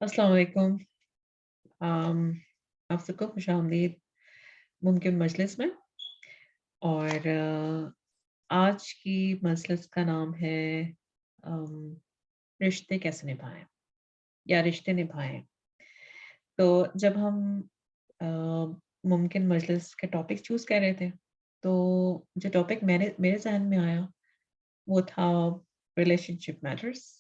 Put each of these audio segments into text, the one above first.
अस्सलाम वालेकुम। अम, आप सबको खुशामदीद मुमकिन मजलिस में। और आज की मजलिस का नाम है अम, रिश्ते कैसे निभाएं या रिश्ते निभाएं। तो जब हम अ, मुमकिन मजलिस के टॉपिक चूज कर रहे थे, तो जो टॉपिक मैंने मेरे जहन में आया वो था रिलेशनशिप मैटर्स।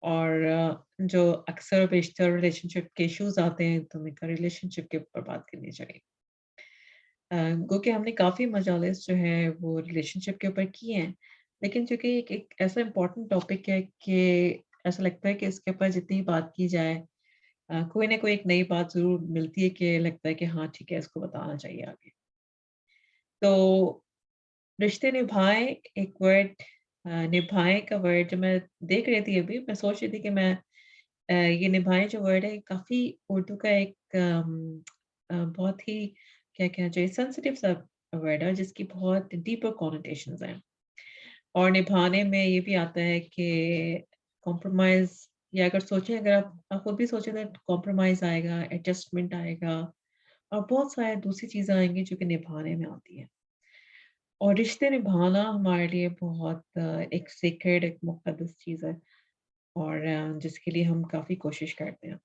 और जो अक्सर बेशतर रिलेशनशिप के इश्यूज आते हैं, तो मैं रिलेशनशिप के ऊपर बात करनी चाहिए। गो कि हमने काफ़ी मजालिस जो है वो रिलेशनशिप के ऊपर किए हैं, लेकिन चूँकि एक एक ऐसा इम्पोर्टेंट टॉपिक है कि ऐसा लगता है कि इसके ऊपर जितनी बात की जाए, कोई ना कोई एक नई बात ज़रूर मिलती है कि लगता है कि हाँ, ठीक है, इसको बताना चाहिए आगे। तो रिश्ते निभाएँ एक वर्ड, निभाएँ का वर्ड जब मैं देख रही थी अभी, मैं सोच रही थी कि मैं ये निभाएँ जो वर्ड है काफ़ी उर्दू का एक बहुत ही क्या कहना चाहिए सेंसिटिव सा वर्ड है जिसकी बहुत डीपर कॉनोटेशंस हैं। और निभाने में ये भी आता है कि कॉम्प्रोमाइज़, या अगर सोचें, अगर आप खुद भी सोचें तो कॉम्प्रोमाइज़ आएगा, एडजस्टमेंट आएगा और बहुत सारी दूसरी चीज़ें आएँगी जो कि निभाने में आती हैं। और रिश्ते निभाना हमारे लिए बहुत एक सीक्रेट, एक मुक़द्दस चीज़ है। और जिसके लिए हम काफ़ी कोशिश करते हैं।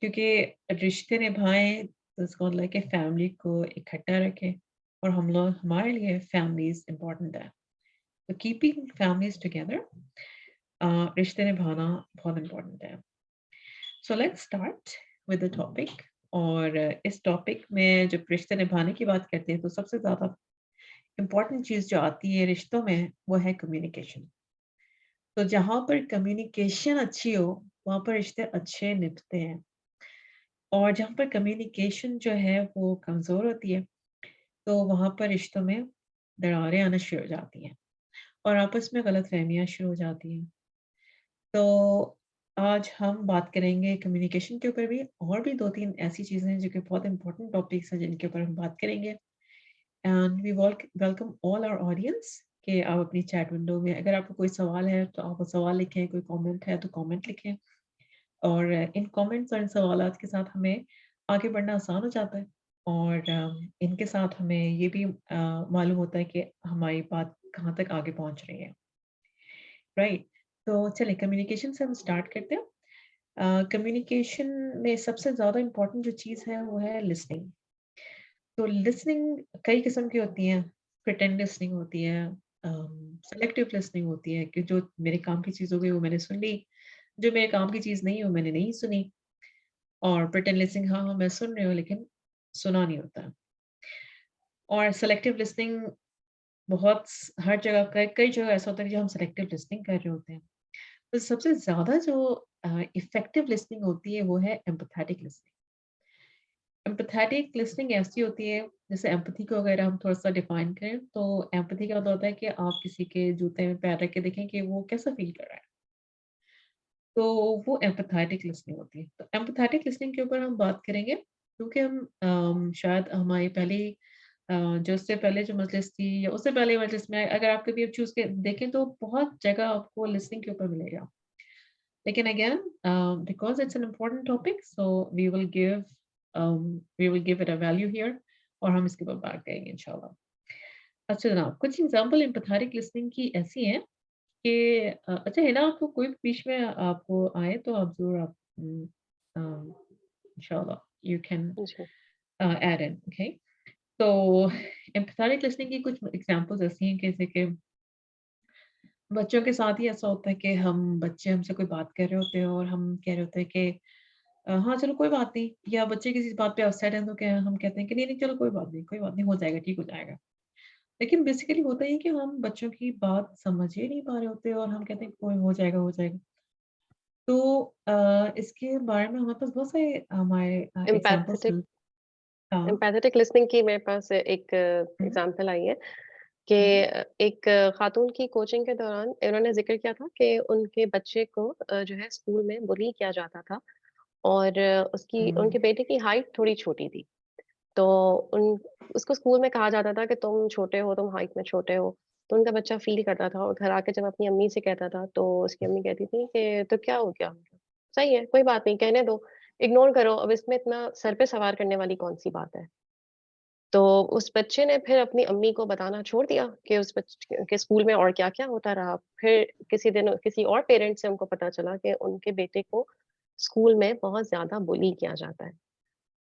क्योंकि रिश्ते निभाएँ तो इसका मतलब है कि फैमिली को इकट्ठा रखें, और हम लोग, हमारे लिए फैमिलीज़ इम्पोर्टेंट है। तो कीपिंग फैमिलीज़ टुगेदर, रिश्ते निभाना बहुत इम्पोर्टेंट है। So let's start with the topic. और इस टॉपिक में जब रिश्ते निभाने की बात करते हैं, तो सबसे ज़्यादा इम्पोर्टेंट चीज़ जो आती है रिश्तों में, वो है कम्युनिकेशन। तो जहाँ पर कम्युनिकेशन अच्छी हो, वहाँ पर रिश्ते अच्छे निभते हैं। और जहाँ पर कम्युनिकेशन जो है वो कमज़ोर होती है, तो वहाँ पर रिश्तों में दरारें आना शुरू हो जाती हैं और आपस में गलतफ़हमियाँ शुरू हो जाती हैं। तो आज हम बात करेंगे कम्युनिकेशन के ऊपर भी, और भी 2-3 ऐसी चीज़ें हैं जो कि बहुत इम्पोर्टेंट टॉपिक्स हैं जिनके ऊपर हम बात करेंगे। And we welcome all our audience कि आप अपनी चैट विंडो में, अगर आपको कोई सवाल है तो आप वो सवाल लिखें, कोई कमेंट है तो कमेंट लिखें। और इन कमेंट्स और इन सवालात के साथ हमें आगे बढ़ना आसान हो जाता है। और इनके साथ हमें ये भी मालूम होता है कि हमारी बात कहाँ तक आगे पहुँच रही है, राइट? तो चलिए कम्युनिकेशन से हम स्टार्ट करते हैं। कम्युनिकेशन में सबसे ज़्यादा इम्पोर्टेंट जो चीज़ है वो है लिसनिंग। तो लिसनिंग कई किस्म की होती हैं, प्रिटेंड लिसनिंग होती है, सेलेक्टिव लिसनिंग होती है कि जो मेरे काम की चीज़ हो गई वो मैंने सुन ली, जो मेरे काम की चीज़ नहीं है वो मैंने नहीं सुनी। और प्रिटेंड लिसनिंग, हाँ, हाँ, मैं सुन रही हूँ लेकिन सुना नहीं होता है। और सेलेक्टिव लिसनिंग बहुत हर जगह कई जगह ऐसा होता है कि जो हम सेलेक्टिव लिसनिंग कर रहे होते हैं। तो सबसे ज़्यादा जो इफेक्टिव लिसनिंग होती है वो है एम्पैथेटिक लिसनिंग। एम्पैथेटिक लिसनिंग ऐसी होती है, जैसे एम्पैथी को अगर हम थोड़ा-सा डिफाइन करें, तो एम्पैथी का मतलब होता है कि आप किसी के जूते में पैर रख के देखें कि वो कैसा फ़ील कर रहा है। तो वो एम्पैथेटिक लिसनिंग होती है। तो एम्पैथेटिक लिसनिंग के ऊपर हम बात करेंगे, क्योंकि हम शायद हमारी पहली जो उससे पहले जो मजलिस थी या उससे पहले मजलिस में, अगर आप कभी अब चूज़ के देखें तो बहुत जगह आपको लिसनिंग के ऊपर मिलेगा। लेकिन again because it's an important topic, so we will give it a value here, और हम इसके ऊपर बात करेंगे इंशाल्लाह। अच्छा जनाब, कुछ एग्ज़ाम्पल एम्पैथेटिक लिसनिंग की ऐसी हैं कि अच्छा है ना, आपको कोई भी बीच में आपको आए तो आप ज़रूर आप इंशाल्लाह यू कैन जी। Add in, okay? तो एम्पैथेटिक लिसनिंग की कुछ एग्ज़ाम्पल्स ऐसी हैं कि जैसे कि बच्चों के साथ ही ऐसा होता है कि हम बच्चे हमसे कोई बात कर रहे होते हैं और हम कह रहे होते हैं कि हाँ, चलो कोई बात नहीं, या बच्चे किसी बात पे अपसेट हैं तो क्या हम कहते हैं कि नहीं, नहीं चलो कोई बात नहीं, हो जाएगा, ठीक हो जाएगा। लेकिन बेसिकली होता ये है कि हम बच्चों की बात समझ ही नहीं पा रहे होते और हम कहते हैं कि कोई हो जाएगा, हो जाएगा। तो इसके बारे में हमारे पास बहुत सारे हमारे एग्ज़ाम्पल्स एम्पैथेटिक मिल। हाँ। एम्पैथेटिक लिसनिंग की मेरे पास एक हुँ, एग्ज़ाम्पल आई है कि हुँ, एक खातून की कोचिंग के दौरान इन्होंने ज़िक्र किया था कि उनके बच्चे को जो है स्कूल में बुली किया जाता था और उसकी हुँ, उनके बेटे की हाइट थोड़ी छोटी थी। तो उन उसको स्कूल में कहा जाता था कि तुम छोटे हो, तुम हाइट में छोटे हो। तो उनका बच्चा फ़ील करता था और घर आके जब अपनी अम्मी से कहता था, तो उसकी अम्मी कहती थी कि तो क्या हो गया? सही है, कोई बात नहीं, कहने दो, इग्नोर करो, अब इसमें इतना सर पे सवार करने वाली कौन-सी बात है। तो उस बच्चे ने फिर अपनी अम्मी को बताना छोड़ दिया कि उस के स्कूल में और क्या-क्या होता रहा। फिर किसी दिन किसी और पेरेंट्स से उनको पता चला कि उनके बेटे को स्कूल में बहुत ज़्यादा बुली किया जाता है।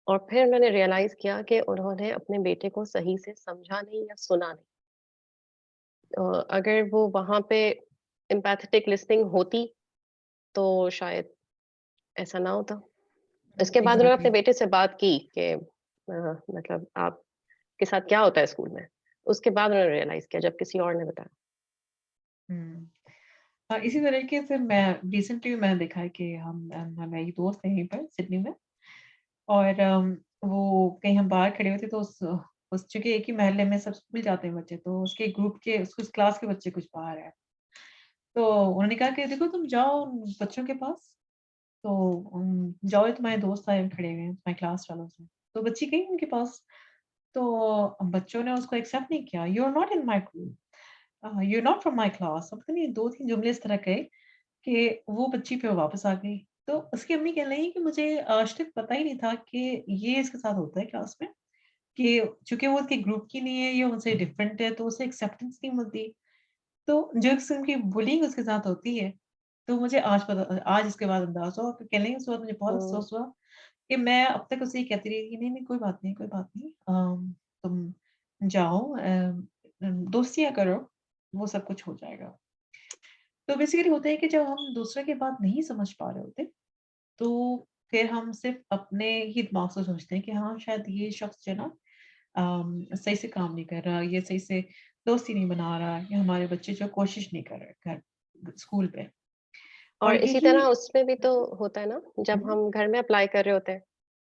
और फिर उन्होंने रियलाइज़ किया कि उन्होंने अपने बेटे को सही से समझा नहीं या सुना नहीं। अगर वो वहाँ पे एम्पैथेटिक लिसनिंग होती, तो शायद ऐसा ना होता। इसके बाद उन्होंने अपने एग्ज़ैक्टली। बेटे से बात की कि मतलब आपके साथ क्या होता है स्कूल में? उसके बाद उन्होंने रियलाइज़ किया जब किसी और ने बताया। हुँ। इसी तरीके से मैं रिसेंटली मैंने देखा है कि मेरी दोस्त है यहीं पर सिडनी में और वो कहीं हम बाहर खड़े हुए थे तो उस चूँकि एक ही मोहल्ले में सब स्कूल जाते हैं बच्चे, तो उसके ग्रुप के उस क्लास के बच्चे कुछ बाहर आए। तो उन्होंने कहा कि देखो तुम जाओ उन बच्चों के पास, तो जाओ ये तुम्हारे दोस्त आए खड़े हुए हैं, तुम्हारी क्लास वालों से। तो बच्ची गई उनके पास, तो बच्चों ने उसको एक्सेप्ट नहीं किया, you are not in my group, you are not from my class. अब पता नहीं 2-3 जुमले इस तरह कहे कि वो बच्ची फिर वापस आ गई। तो उसकी अम्मी कह रही हैं कि मुझे आज तक पता ही नहीं था कि ये इसके साथ होता है क्लास में, कि चूँकि वो उसके ग्रुप की नहीं है, ये उनसे डिफरेंट है, तो उसे एक्सेप्टेंस नहीं मिलती। तो जो किस्म की बुलिंग उसके साथ होती है, तो मुझे आज इसके बाद अंदाज़ा हुआ, फिर कह रही हैं उसके बाद मुझे बहुत हुँ, अफ़सोस हुआ कि मैं अब तक उसे ये कहती रही कि नहीं-नहीं कोई बात नहीं, कोई बात नहीं। तुम जाओ दोस्तियाँ करो, वो सब कुछ हो जाएगा। तो बेसिकली होता है कि जब हम दूसरे की बात नहीं समझ पा रहे होते, तो फिर हम सिर्फ़ अपने ही दिमाग से सोचते हैं कि हाँ, शायद ये शख़्स जो है ना सही से काम नहीं कर रहा, ये सही से दोस्ती नहीं बना रहा, या हमारे बच्चे जो कोशिश नहीं कर रहे घर स्कूल पे। और और इसी यही तरह उसमें भी तो हुँ, होता है ना, जब हुँ, हम घर में अप्लाई कर रहे होते हैं,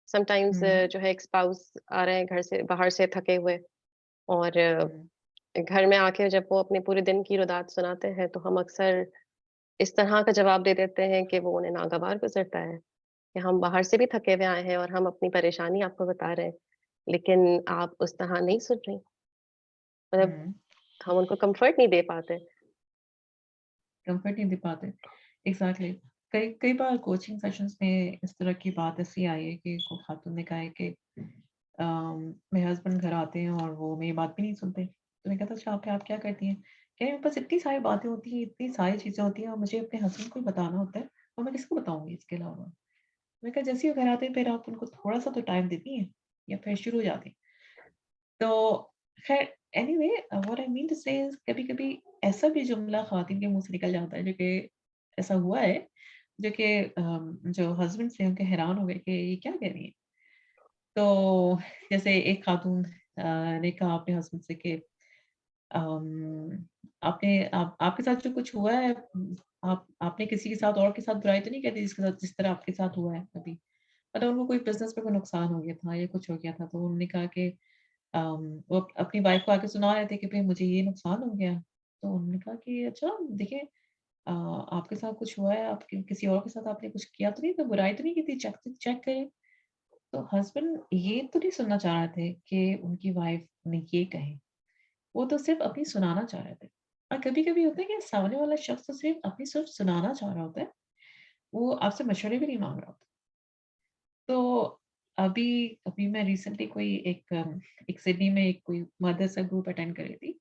समटाइम्स हुँ, जो है एक स्पाउस आ रहे हैं घर से बाहर से थके हुए और हुँ, घर में आके जब वो अपने पूरे दिन की रुदात सुनाते हैं, तो हम अक्सर इस तरह का जवाब दे देते हैं कि वो उन्हें नागवार गुज़रता है, कि हम बाहर से भी थके हुए आए हैं और हम अपनी परेशानी आपको बता रहे हैं, लेकिन आप उस तरह नहीं सुन रही। मतलब हुँ, हम उनको कम्फ़र्ट नहीं दे पाते। कम्फर्ट नहीं दे पाते। एग्ज़ैक्टली। कई कई बार कोचिंग सेशंस में इस तरह की बात ऐसी आई है कि को खातून ने कहा है कि मेरे हस्बैंड घर आते हैं और वो मेरी बात भी नहीं सुनते। तो मैंने कहा था अच्छा आप क्या करती हैं? कह रही मेरे पास इतनी सारी बातें होती हैं, इतनी सारी चीज़ें होती हैं और मुझे अपने हस्बैंड को ही बताना होता है और मैं किसको बताऊँगी इसके अलावा? मैंने कहा जैसे ही वो घर आते हैं फिर आप उनको थोड़ा-सा तो टाइम देती हैं या फिर शुरू हो जाती हैं? तो ख़ैर anyway what I mean to say is कभी-कभी ऐसा भी जुमला ख़वातीन के मुँह से निकल जाता है जो कि ऐसा हुआ है, जो कि जो हस्बैंड्स थे उनके हैरान हो गए कि ये क्या कह रही हैं? तो जैसे एक खातून ने कहा अपने हस्बैंड से कि आपके साथ जो कुछ हुआ है आपने किसी के साथ और के साथ बुराई तो नहीं कर दी जिसके साथ जिस तरह आपके साथ हुआ है कभी? मतलब उनको कोई बिज़नेस में कोई नुकसान हो गया था या कुछ हो गया था तो उन्होंने कहा कि वो अपनी वाइफ़ को आके सुना रहे थे कि भई मुझे ये नुकसान हो गया। तो उन्होंने कहा कि अच्छा देखिए आपके साथ कुछ हुआ है, आपके किसी और के साथ आपने कुछ किया तो नहीं था, बुराई तो नहीं की थी, चेक करें। तो हस्बैंड ये तो नहीं सुनना चाह रहे थे कि उनकी वाइफ़ ने ये कहे, वो तो सिर्फ़ अपनी सुनाना चाह रहे थे। और कभी-कभी होता है कि सामने वाला शख्स तो सिर्फ़ अपनी सिर्फ़ सुनाना चाह रहा होता है, वो आपसे मशवरे भी नहीं माँग रहा होता। तो अभी अभी मैं रिसेंटली एक सिडनी में एक कोई मदरसा ग्रुप अटेंड कर रही थी।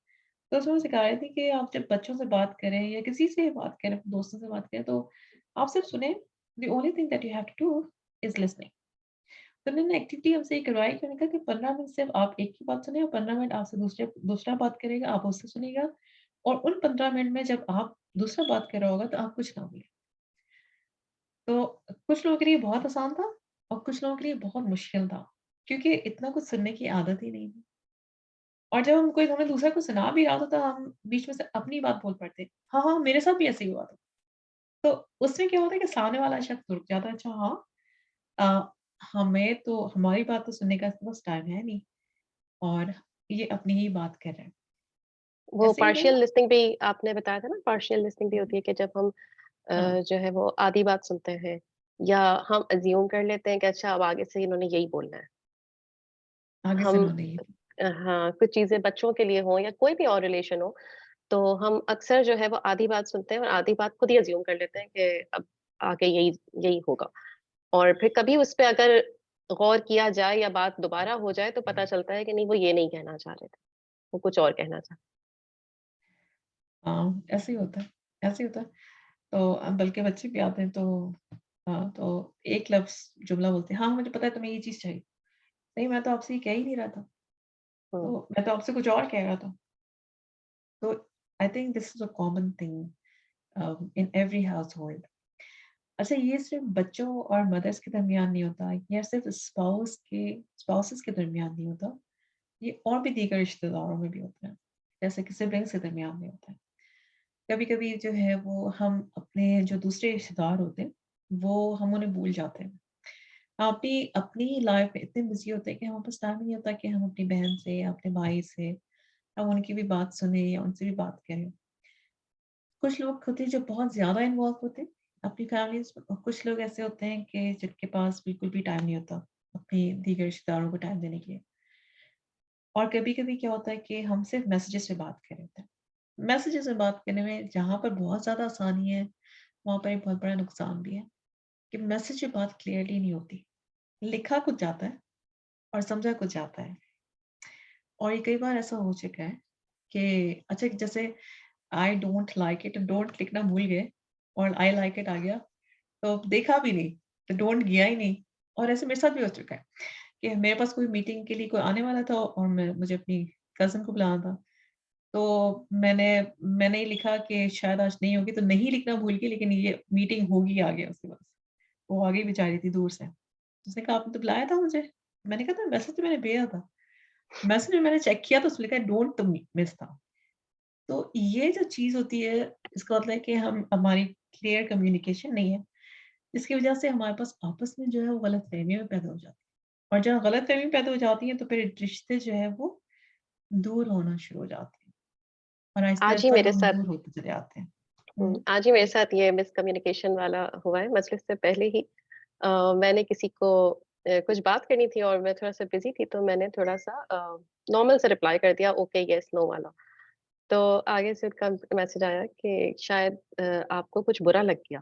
तो उसमें वो सिखा रही थी कि आप जब बच्चों से बात करें या किसी से बात करें, अपने दोस्तों से बात करें, तो आप सिर्फ़ सुनें। The only thing that you have to do is listening. तो उन्होंने एक्टिविटी हमसे ये करवाई कि उन्होंने कहा कि 15 मिनट सिर्फ़ आप एक की बात सुनें और 15 मिनट आपसे दूसरा बात करेगा, आप उससे सुनिएगा और उन 15 मिनट में जब आप दूसरा बात कर रहा होगा तो आप कुछ ना बोलें। तो कुछ लोगों के लिए बहुत आसान था और कुछ लोगों के लिए बहुत मुश्किल था, क्योंकि इतना कुछ सुनने की आदत ही नहीं थी। और जब हम कोई हमें दूसरा कुछ सुना भी रहा होता तो हम बीच में से अपनी बात बोल पड़ते। हाँ, हाँ, मेरे साथ भी ऐसे ही हुआ था। तो उसमें क्या होता है कि सामने वाला शख्स रुक जाता है, अच्छा हाँ, अ, हमें तो हमारी बात तो सुनने का इसके पास टाइम है नहीं और ये अपनी ही बात कर रहे हैं। वो ऐसे ही पार्शियल रहेगा। लिसनिंग भी आपने बताया था ना, पार्शियल लिसनिंग भी हुँ, होती है कि जब हम हाँ, जो है वो आधी बात सुनते हैं या हम अज़्यूम कर लेते हैं कि अच्छा अब आगे से इन्होंने यही बोलना है। आगे से हम उन्होंने ये हाँ, कुछ चीज़ें बच्चों के लिए हों या कोई भी और रिलेशन हो, तो हम अक्सर जो है वो आधी बात सुनते हैं और आधी बात खुद ही अज़्यूम कर लेते हैं कि अब आगे यही यही होगा। और फिर कभी उस पे अगर गौर किया जाए या बात दोबारा हो जाए तो पता चलता है कि नहीं, वो ये नहीं कहना चाह रहे थे, वो कुछ और कहना चाह। हाँ, ऐसे ही होता है, ऐसे ही होता है। तो बल्कि बच्चे भी आते हैं तो तो एक लफ्ज़ जुमला बोलते हैं, "हाँ, मुझे पता है तुम्हें ये चीज़ चाहिए।" नहीं, मैं तो आपसे ये कह ही नहीं रहा था। हुँ, तो मैं तो आपसे कुछ और कह रहा था। तो I think this is a common thing in every household. अच्छा, ये सिर्फ़ बच्चों और मदर्स के दरमियान नहीं होता, ये सिर्फ़ स्पाउसेस के दरमियान नहीं होता, ये और भी दीगर रिश्तेदारों में भी होता है। जैसे कि सिबलिंग्स के दरमियान में होता है। कभी-कभी जो है वो हम अपने जो दूसरे रिश्तेदार होते हैं, वो हम उन्हें भूल जाते हैं। हम अपनी अपनी लाइफ़ में इतने बिज़ी होते हैं कि हमारे पास टाइम ही नहीं होता कि हम अपनी बहन से या अपने भाई से हम उनकी भी बात सुनें या उनसे भी बात करें। कुछ लोग होते हैं जो बहुत ज़्यादा इन्वॉल्व होते हैं अपनी फैमिलीज़ में और कुछ लोग ऐसे होते हैं कि जिनके पास बिल्कुल भी टाइम नहीं होता अपनी दीगर रिश्तेदारों को टाइम देने के लिए। और कभी-कभी क्या होता है कि हम सिर्फ़ मैसेजेस पे बात कर रहे होते हैं। मैसेजेस में बात करने में जहाँ पर बहुत ज़्यादा आसानी है, वहाँ पर एक बहुत बड़ा नुकसान भी है कि मैसेज में बात क्लियरली नहीं होती। लिखा कुछ जाता है और समझा कुछ जाता है। और ये कई बार ऐसा हो चुका है कि अच्छा जैसे I don't like it, don't लिखना भूल गए और आई लाइक इट आ गया, तो देखा भी नहीं, तो डोंट गया ही नहीं। और ऐसे मेरे साथ भी हो चुका है कि मेरे पास कोई मीटिंग के लिए कोई आने वाला था और मुझे अपनी कज़िन को बुलाना था। तो मैंने ये लिखा कि शायद आज नहीं होगी, तो नहीं लिखना भूल गई लेकिन ये मीटिंग होगी आगे उसके पास। वो आ गई बेचारी थी दूर से। उसने कहा, "आपने तो बुलाया था मुझे।" मैंने कहा था, "मैसेज तो मैंने भेजा था।" मैसेज में मैंने चेक किया तो उसमें लिखा है डोंट मिस था। तो ये जो चीज़ होती है इसका मतलब है कि हम हमारी क्लियर कम्युनिकेशन नहीं है, जिसकी वज़ह से हमारे पास आपस में जो है वो गलतफ़हमियाँ पैदा हो जाती हैं। और जब गलतफ़हमी पैदा हो जाती है तो फिर रिश्ते जो है वो दूर होना शुरू हो जाते हैं और आज ही आहिस्ता-आहिस्ता मेरे हम साथ दूर होते चले जाते हैं। हुँ, आज ही मेरे साथ ये मिसकम्युनिकेशन वाला हुआ है। मजलिस से पहले ही मैंने किसी को कुछ बात करनी थी और मैं थोड़ा-सा बिज़ी थी, तो मैंने थोड़ा-सा नॉर्मल सा रिप्लाई कर दिया, ओके, येस, नो वाला। तो आगे से उनका मैसेज आया कि शायद आपको कुछ बुरा लग गया।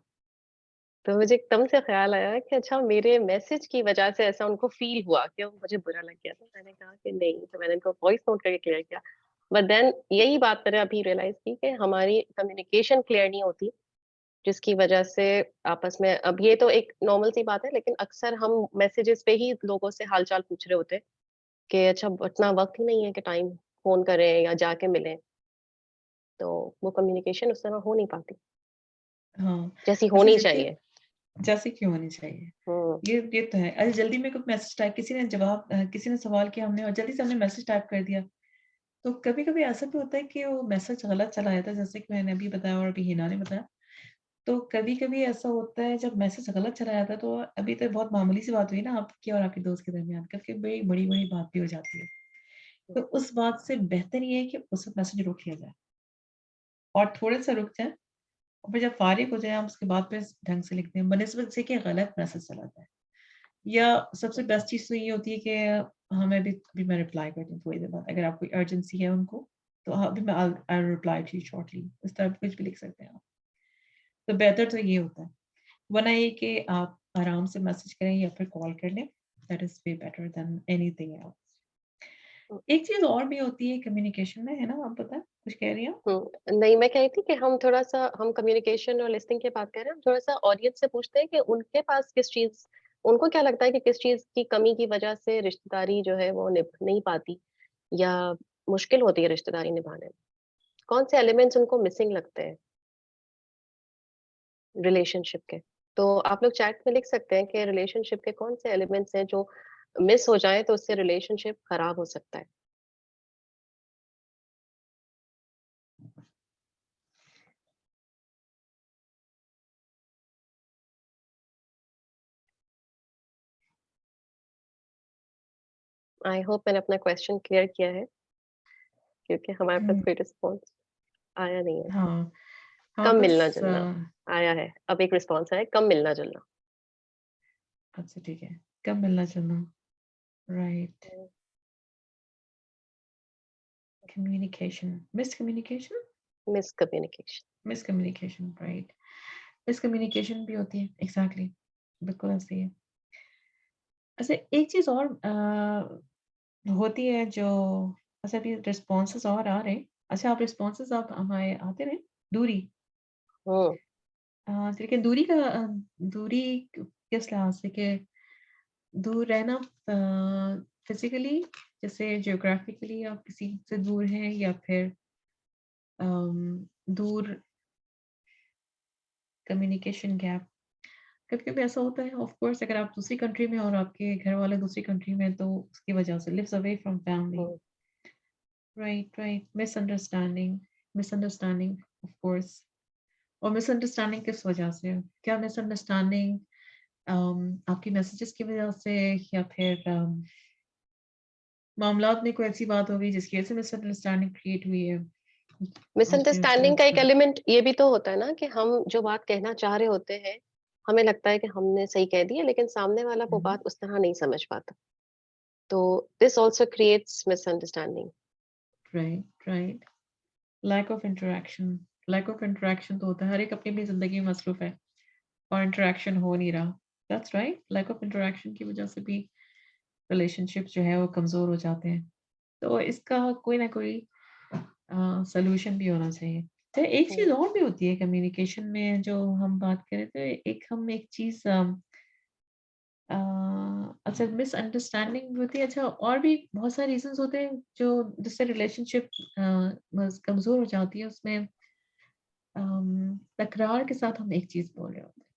तो मुझे एकदम से ख़्याल आया कि अच्छा, मेरे मैसेज की वज़ह से ऐसा उनको फ़ील हुआ कि मुझे बुरा लग गया। तो मैंने कहा कि नहीं, तो मैंने उनको वॉइस नोट करके क्लियर किया। बट देन यही बात मैंने अभी रियलाइज़ की कि हमारी कम्युनिकेशन क्लियर नहीं होती, जिसकी वज़ह से आपस में, अब ये तो एक नॉर्मल सी बात है, लेकिन अक्सर हम मैसेजेस पे ही लोगों से हाल-चाल पूछ रहे होते हैं कि अच्छा, इतना वक़्त ही नहीं है कि टाइम फ़ोन करें या जाके मिलें। तो वो कम्युनिकेशन उस समय हो नहीं पाती, हाँ। जैसी अच्छा होनी जैसे चाहिए। जैसे क्यों होनी चाहिए? हुँ, ये तो है। अरे जल्दी में कोई मैसेज टाइप किसी ने सवाल किया हमने और जल्दी से हमने मैसेज टाइप कर दिया। तो कभी-कभी ऐसा भी होता है कि वो मैसेज गलत चला जाता है जैसे कि मैंने अभी बताया और अभी हिना ने बताया। तो कभी-कभी ऐसा होता है जब मैसेज गलत चला जाता है तो अभी तो बहुत मामूली सी बात हुई ना आपकी और आपके दोस्त के दरमियान, कभी बड़ी बड़ी-बड़ी बात भी हो जाती है। हुँ, तो उस बात से बेहतर ये है कि उस वक़्त मैसेज रोक लिया जाए और थोड़े-से रुक जाएँ और फिर जब फ़ारिग हो जाएँ हम उसके बाद फिर ढंग से लिखते हैं बनिस्बत से कि गलत मैसेज चला जाए। या सबसे बेस्ट चीज़ तो ये होती है कि हमें अभी मैं रिप्लाई करती हूँ थोड़ी देर बाद अगर आपको अर्जेंसी है उनको, तो हाँ, अभी मैं I will reply to you shortly इस तरह कुछ भी लिख सकते हैं आप। तो बेहतर तो ये होता है। वरना ये कि आप आराम से मैसेज करें या फिर कॉल कर लें, that is way better than anything else. Hmm. एक चीज़ और भी होती है कम्युनिकेशन में, है ना? आप बताएँ, कुछ कह रही हैं आप? हुँ, नहीं, मैं कह रही थी कि हम कम्युनिकेशन और लिसनिंग की बात कर रहे हैं, हम थोड़ा-सा ऑडियंस से पूछते हैं कि उनके पास किस चीज़, उनको क्या लगता है कि किस चीज़ की कमी की वजह से रिश्तेदारी जो है वो निभ नहीं पाती या मुश्किल होती है रिश्तेदारी निभाने में? कौन से एलिमेंट्स उनको मिसिंग लगते हैं रिलेशनशिप के? तो आप लोग चैट में लिख सकते हैं कि रिलेशनशिप के कौन से एलिमेंट्स हैं जो मिस हो जाएँ तो उससे रिलेशनशिप खराब हो सकता है। आई होप मैंने अपना क्वेश्चन क्लियर किया है, क्योंकि हमारे पास हुँ, कोई रिस्पॉन्स आया नहीं है। हाँ। हाँ, कम बस मिलना-जुलना आया है। अब एक रिस्पॉन्स आया है, कम मिलना-जुलना। अच्छा ठीक है। कब मिलना-जुलना, right. Hmm, communication, miscommunication? Miscommunication. Miscommunication, right. Miscommunication भी होती है, एग्ज़ैक्टली, बिल्कुल ऐसे ही है। अच्छा एक चीज़ और होती है जो अच्छा अभी रिस्पॉन्सेज़ और आ रहे हैं। अच्छा आप रिस्पॉन्सेज़ आप हमारे आते रहे? दूरी हुँ, लेकिन दूरी किस लिहाज़ से कि दूर रहना फिज़िकली जैसे जियोग्राफिकली आप किसी से दूर हैं या फिर दूर कम्युनिकेशन गैप कभी-कभी ऐसा होता है ऑफ कोर्स अगर आप दूसरी कंट्री में और आपके घर वाले दूसरी कंट्री में तो उसकी वजह से लिव्स अवे फ्रॉम फैमिली हुँ। Right right misunderstanding misunderstanding of course और मिसअंडरस्टैंडिंग किस वजह से क्या मिसअंडरस्टैंडिंग आपकी मैसेजेस की वजह से या फिर मामलात में कोई ऐसी बात हो गई जिसकी वजह से मिसअंडरस्टैंडिंग क्रिएट हुई है मुझे उसका मिसअंडरस्टैंडिंग का एक एक्सप्लेन एलिमेंट ये भी तो होता है ना कि हम जो बात कहना चाह रहे होते हैं, हमें लगता है कि हमने सही कह दी है, लेकिन सामने वाला वो बात उस तरह नहीं समझ पाता। तो this also creates misunderstanding. Right right lack of interaction तो होता है हर एक अपनी अपनी जिंदगी में मसरूफ है और इंटरेक्शन हो नहीं रहा that's right lack of interaction की वजह से भी रिलेशनशिप जो है वो कमज़ोर हो जाते हैं तो इसका कोई ना कोई सॉल्यूशन भी होना चाहिए तो एक हुँ, चीज़ और भी होती है कम्युनिकेशन में जो हम बात करें तो एक चीज़ अ, अच्छा मिसअंडरस्टैंडिंग भी होती है अच्छा और भी बहुत सारे रीज़न्स होते हैं जो जिससे रिलेशनशिप कमज़ोर हो जाती है उसमें तकरार के साथ हम एक चीज़ बोल रहे होते हैं।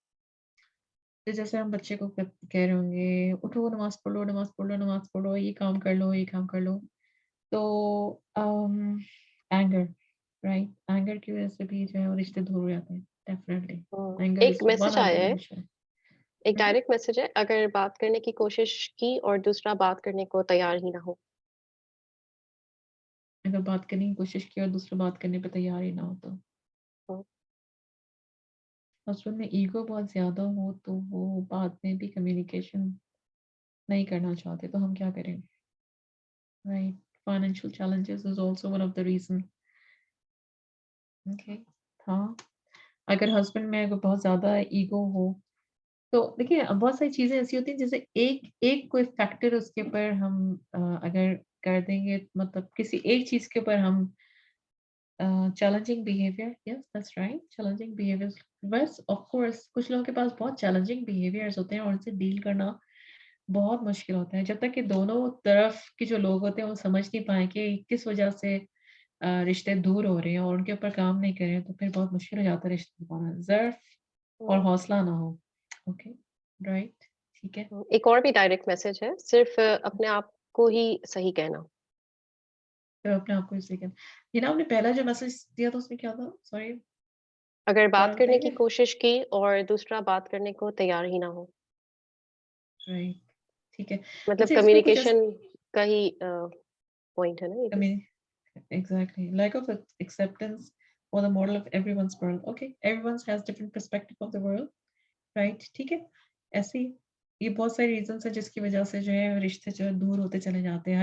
तो जैसे हम बच्चे को कह रहे होंगे, "उठो नमाज़ पढ़ लो, नमाज़ पढ़ लो, नमाज़ पढ़ो, ये काम कर लो, ये काम कर लो।" तो एंगर राइट? एंगर की वज़ह से भी जो है वो रिश्ते दूर हो जाते हैं, डेफिनिटली। हुँ। एंगर एक इज़ वन मैसेज ऑफ आया द है, इश्यू। एक हुँ, हुँ। डायरेक्ट मैसेज है, अगर बात करने की कोशिश की और दूसरा बात करने को तैयार ही ना हो। अगर बात करने की कोशिश की और दूसरा बात करने पे तैयार ही ना हो तो। हुँ, हस्बैंड में ईगो बहुत ज़्यादा हो तो वो बाद में भी कम्युनिकेशन नहीं करना चाहते, तो हम क्या करें? Right? Financial challenges is also one of the reason. Okay, हाँ। अगर हस्बैंड में अगर बहुत ज़्यादा ईगो हो, तो देखिए बहुत सारी चीज़ें ऐसी होती हैं जैसे एक एक कोई फैक्टर उसके ऊपर हम अगर कर देंगे मतलब किसी एक चीज़ के ऊपर हम challenging behaviour yes that's right challenging behaviours बस ऑफ कोर्स कुछ लोगों के पास बहुत चैलेंजिंग बिहेवियर्स होते हैं और उनसे डील करना बहुत मुश्किल होता है। जब तक कि दोनों तरफ के जो लोग होते हैं वो समझ नहीं पाएँ कि किस वजह से रिश्ते दूर हो रहे हैं और उनके ऊपर काम नहीं कर रहे हैं तो फिर बहुत मुश्किल हो जाता है रिश्ते निभाना। ज़र्फ़ और हुँ, हौसला ना हो। ओके, राइट, ठीक है। हुँ। एक और भी डायरेक्ट मैसेज है, सिर्फ़ अपने आप को ही सही कहना। फिर अपने आप को इसी के ये ना आपने पहला जो मैसेज दिया था उसमें क्या था? सॉरी अगर बात दोबारा करने की बताएँगे? कोशिश की और दूसरा बात करने को तैयार ही ना हो। राइट, ठीक है। मतलब अच्छा इसका कुछ ऐसा कम्युनिकेशन का ही पॉइंट है ना ये आई भी? Mean exactly. Lack of acceptance or the model of everyone's world. Okay, everyone has different perspective of the world, right? ठीक है, ऐसे ही ये बहुत सारी रीजंस हैं जिसकी वजह से जो है रिश्ते जो है दूर होते चले जाते हैं।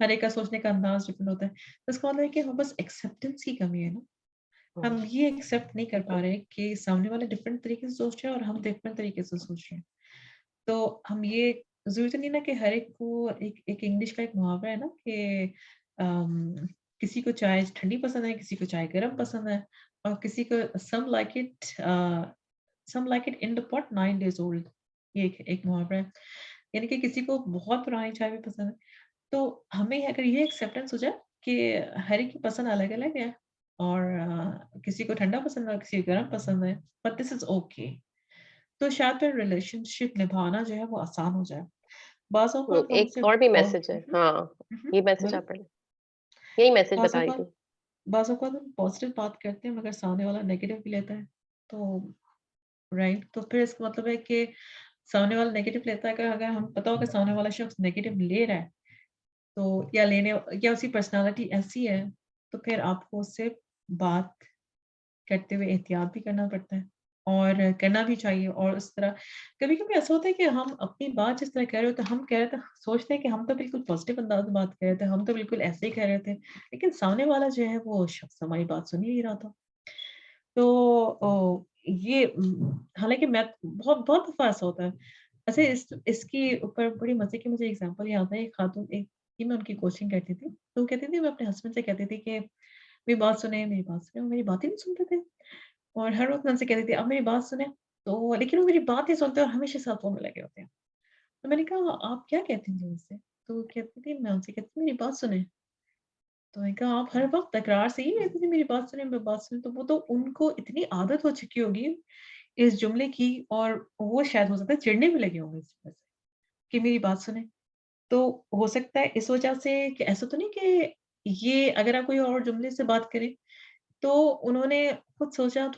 हर एक का सोचने का अंदाज डिफरेंट होता है। तो इसका मतलब है कि हम बस एक्सेप्टेंस की कमी है ना। हुँ, हम ये एक्सेप्ट नहीं कर पा बिल्कुल। रहे हैं कि सामने वाले डिफरेंट तरीके से सोच रहे हैं और हम डिफरेंट तरीके से सोच रहे हैं। तो हम ये ज़रूरी नहीं ना कि हर एक को एक एक इंग्लिश का एक मुहावरा है ना कि किसी को चाय ठंडी पसंद है, किसी को चाय गरम पसंद है और किसी को some like it in the pot 9 days old ये एक मुहावरा है। यानी कि किसी को बहुत पुरानी चाय भी पसंद है। तो हमें अगर ये एक्सेप्टेंस हो जाए कि हर एक की पसंद अलग-अलग है और किसी को ठंडा पसंद है, किसी को गरम पसंद है, बट दिस इज़ ओके। तो शायद फिर रिलेशनशिप निभाना जो है वो आसान हो जाए। बाज़ हुँ, औक़ात हम एक सिर्फ़ और भी मैसेज है। हाँ, ये मैसेज बोलें? आप पढ़ें। यही मैसेज बाज़ बता रही औक़ात थी। बाज़ औक़ात हम पॉज़िटिव बात करते हैं मगर सामने वाला नेगेटिव भी लेता है। तो राइट, तो फिर इसका मतलब है कि सामने वाला नेगेटिव लेता है अगर अगर हम पता हो कि सामने वाला शख़्स नेगेटिव ले रहा है, तो या उसकी पर्सनैलिटी ऐसी है, तो फिर आपको उससे बात करते हुए एहतियात भी करना पड़ता है और करना भी चाहिए और उस तरह कभी-कभी ऐसा होता है कि हम अपनी बात जिस तरह कह रहे होते हैं, हम कह रहे थे सोचते हैं कि हम तो बिल्कुल पॉज़िटिव अंदाज़ में बात कर रहे थे, हम तो बिल्कुल ऐसे ही कह रहे थे, लेकिन सामने वाला जो है वो शख़्स हमारी बात सुन ही नहीं रहा था। तो ये हालाँकि मैं बहुत बहुत दफ़ा ऐसा होता है। अच्छा इसके ऊपर बड़ी मज़े की मुझे एग्ज़ाम्पल याद है, एक खातून एक कि मैं उनकी कोचिंग करती थी, तो वो कहती थी मैं अपने हस्बैंड से कहती थी कि मेरी बात सुनें, वो मेरी बात ही नहीं सुनते थे। और हर वक़्त मैं उनसे कहती थी, "आप मेरी बात सुनें।" तो लेकिन वो मेरी बात नहीं सुनते और हमेशा साथ फ़ोन में लगे होते हैं। तो मैंने कहा, "आप क्या कहती थी उनसे?" तो वो कहती थी मैं उनसे कहती थी, "मेरी बात सुनें।" तो मैंने कहा, "आप हर वक़्त तकरार से ही कहती थी मेरी बात सुनें, मेरी बात सुनें।" तो वो तो उनको इतनी आदत हो चुकी होगी इस जुमले की और वो शायद हो सकता है चिढ़ने भी लगे होंगे इस वज़ह से कि मेरी बात सुनें। तो हो सकता है इस वज़ह से कि ऐसा तो नहीं कि ये अगर आप कोई और जुमले से बात करें, तो उन्होंने खुद सोचा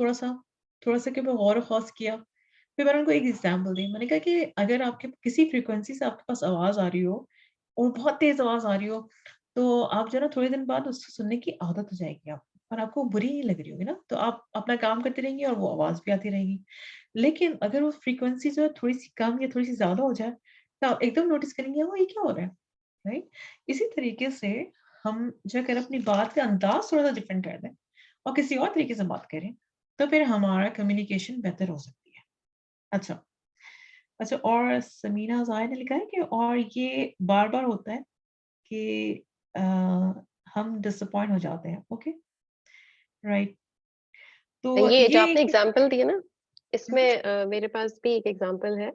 थोड़ा-सा कि वो गौर-व-ख़ौज़ किया। फिर मैंने उनको एक एग्ज़ाम्पल दी। मैंने कहा कि अगर आपके किसी फ्रीक्वेंसी से आपके पास आवाज़ आ रही हो और बहुत तेज़ आवाज़ आ रही हो, तो आप जो है ना थोड़े दिन बाद उसको सुनने की आदत हो जाएगी आपको और आपको बुरी नहीं लग रही होगी ना, तो आप अपना काम करती रहेंगी और वो आवाज़ भी आती रहेगी। लेकिन अगर वो फ्रीक्वेंसी जो है थोड़ी-सी कम या थोड़ी-सी ज़्यादा हो जाए, तो आप एकदम नोटिस करेंगे, ओह! ये क्या हो रहा है? राइट? इसी तरीके से हम जो है अगर अपनी बात का अंदाज़ थोड़ा-सा डिफरेंट कर दें और किसी और तरीके से बात करें, तो फिर हमारा कम्युनिकेशन बेहतर हो सकती है। अच्छा, अच्छा और समीना ज़ाया ने लिखा है कि और ये बार-बार होता है कि अ, हम डिसअपॉइंट हो जाते हैं। Okay, right. तो ये जो ये आपने एक एग्ज़ाम्पल दिए ना, हुँ, इसमें मेरे पास भी एक एग्ज़ाम्पल है।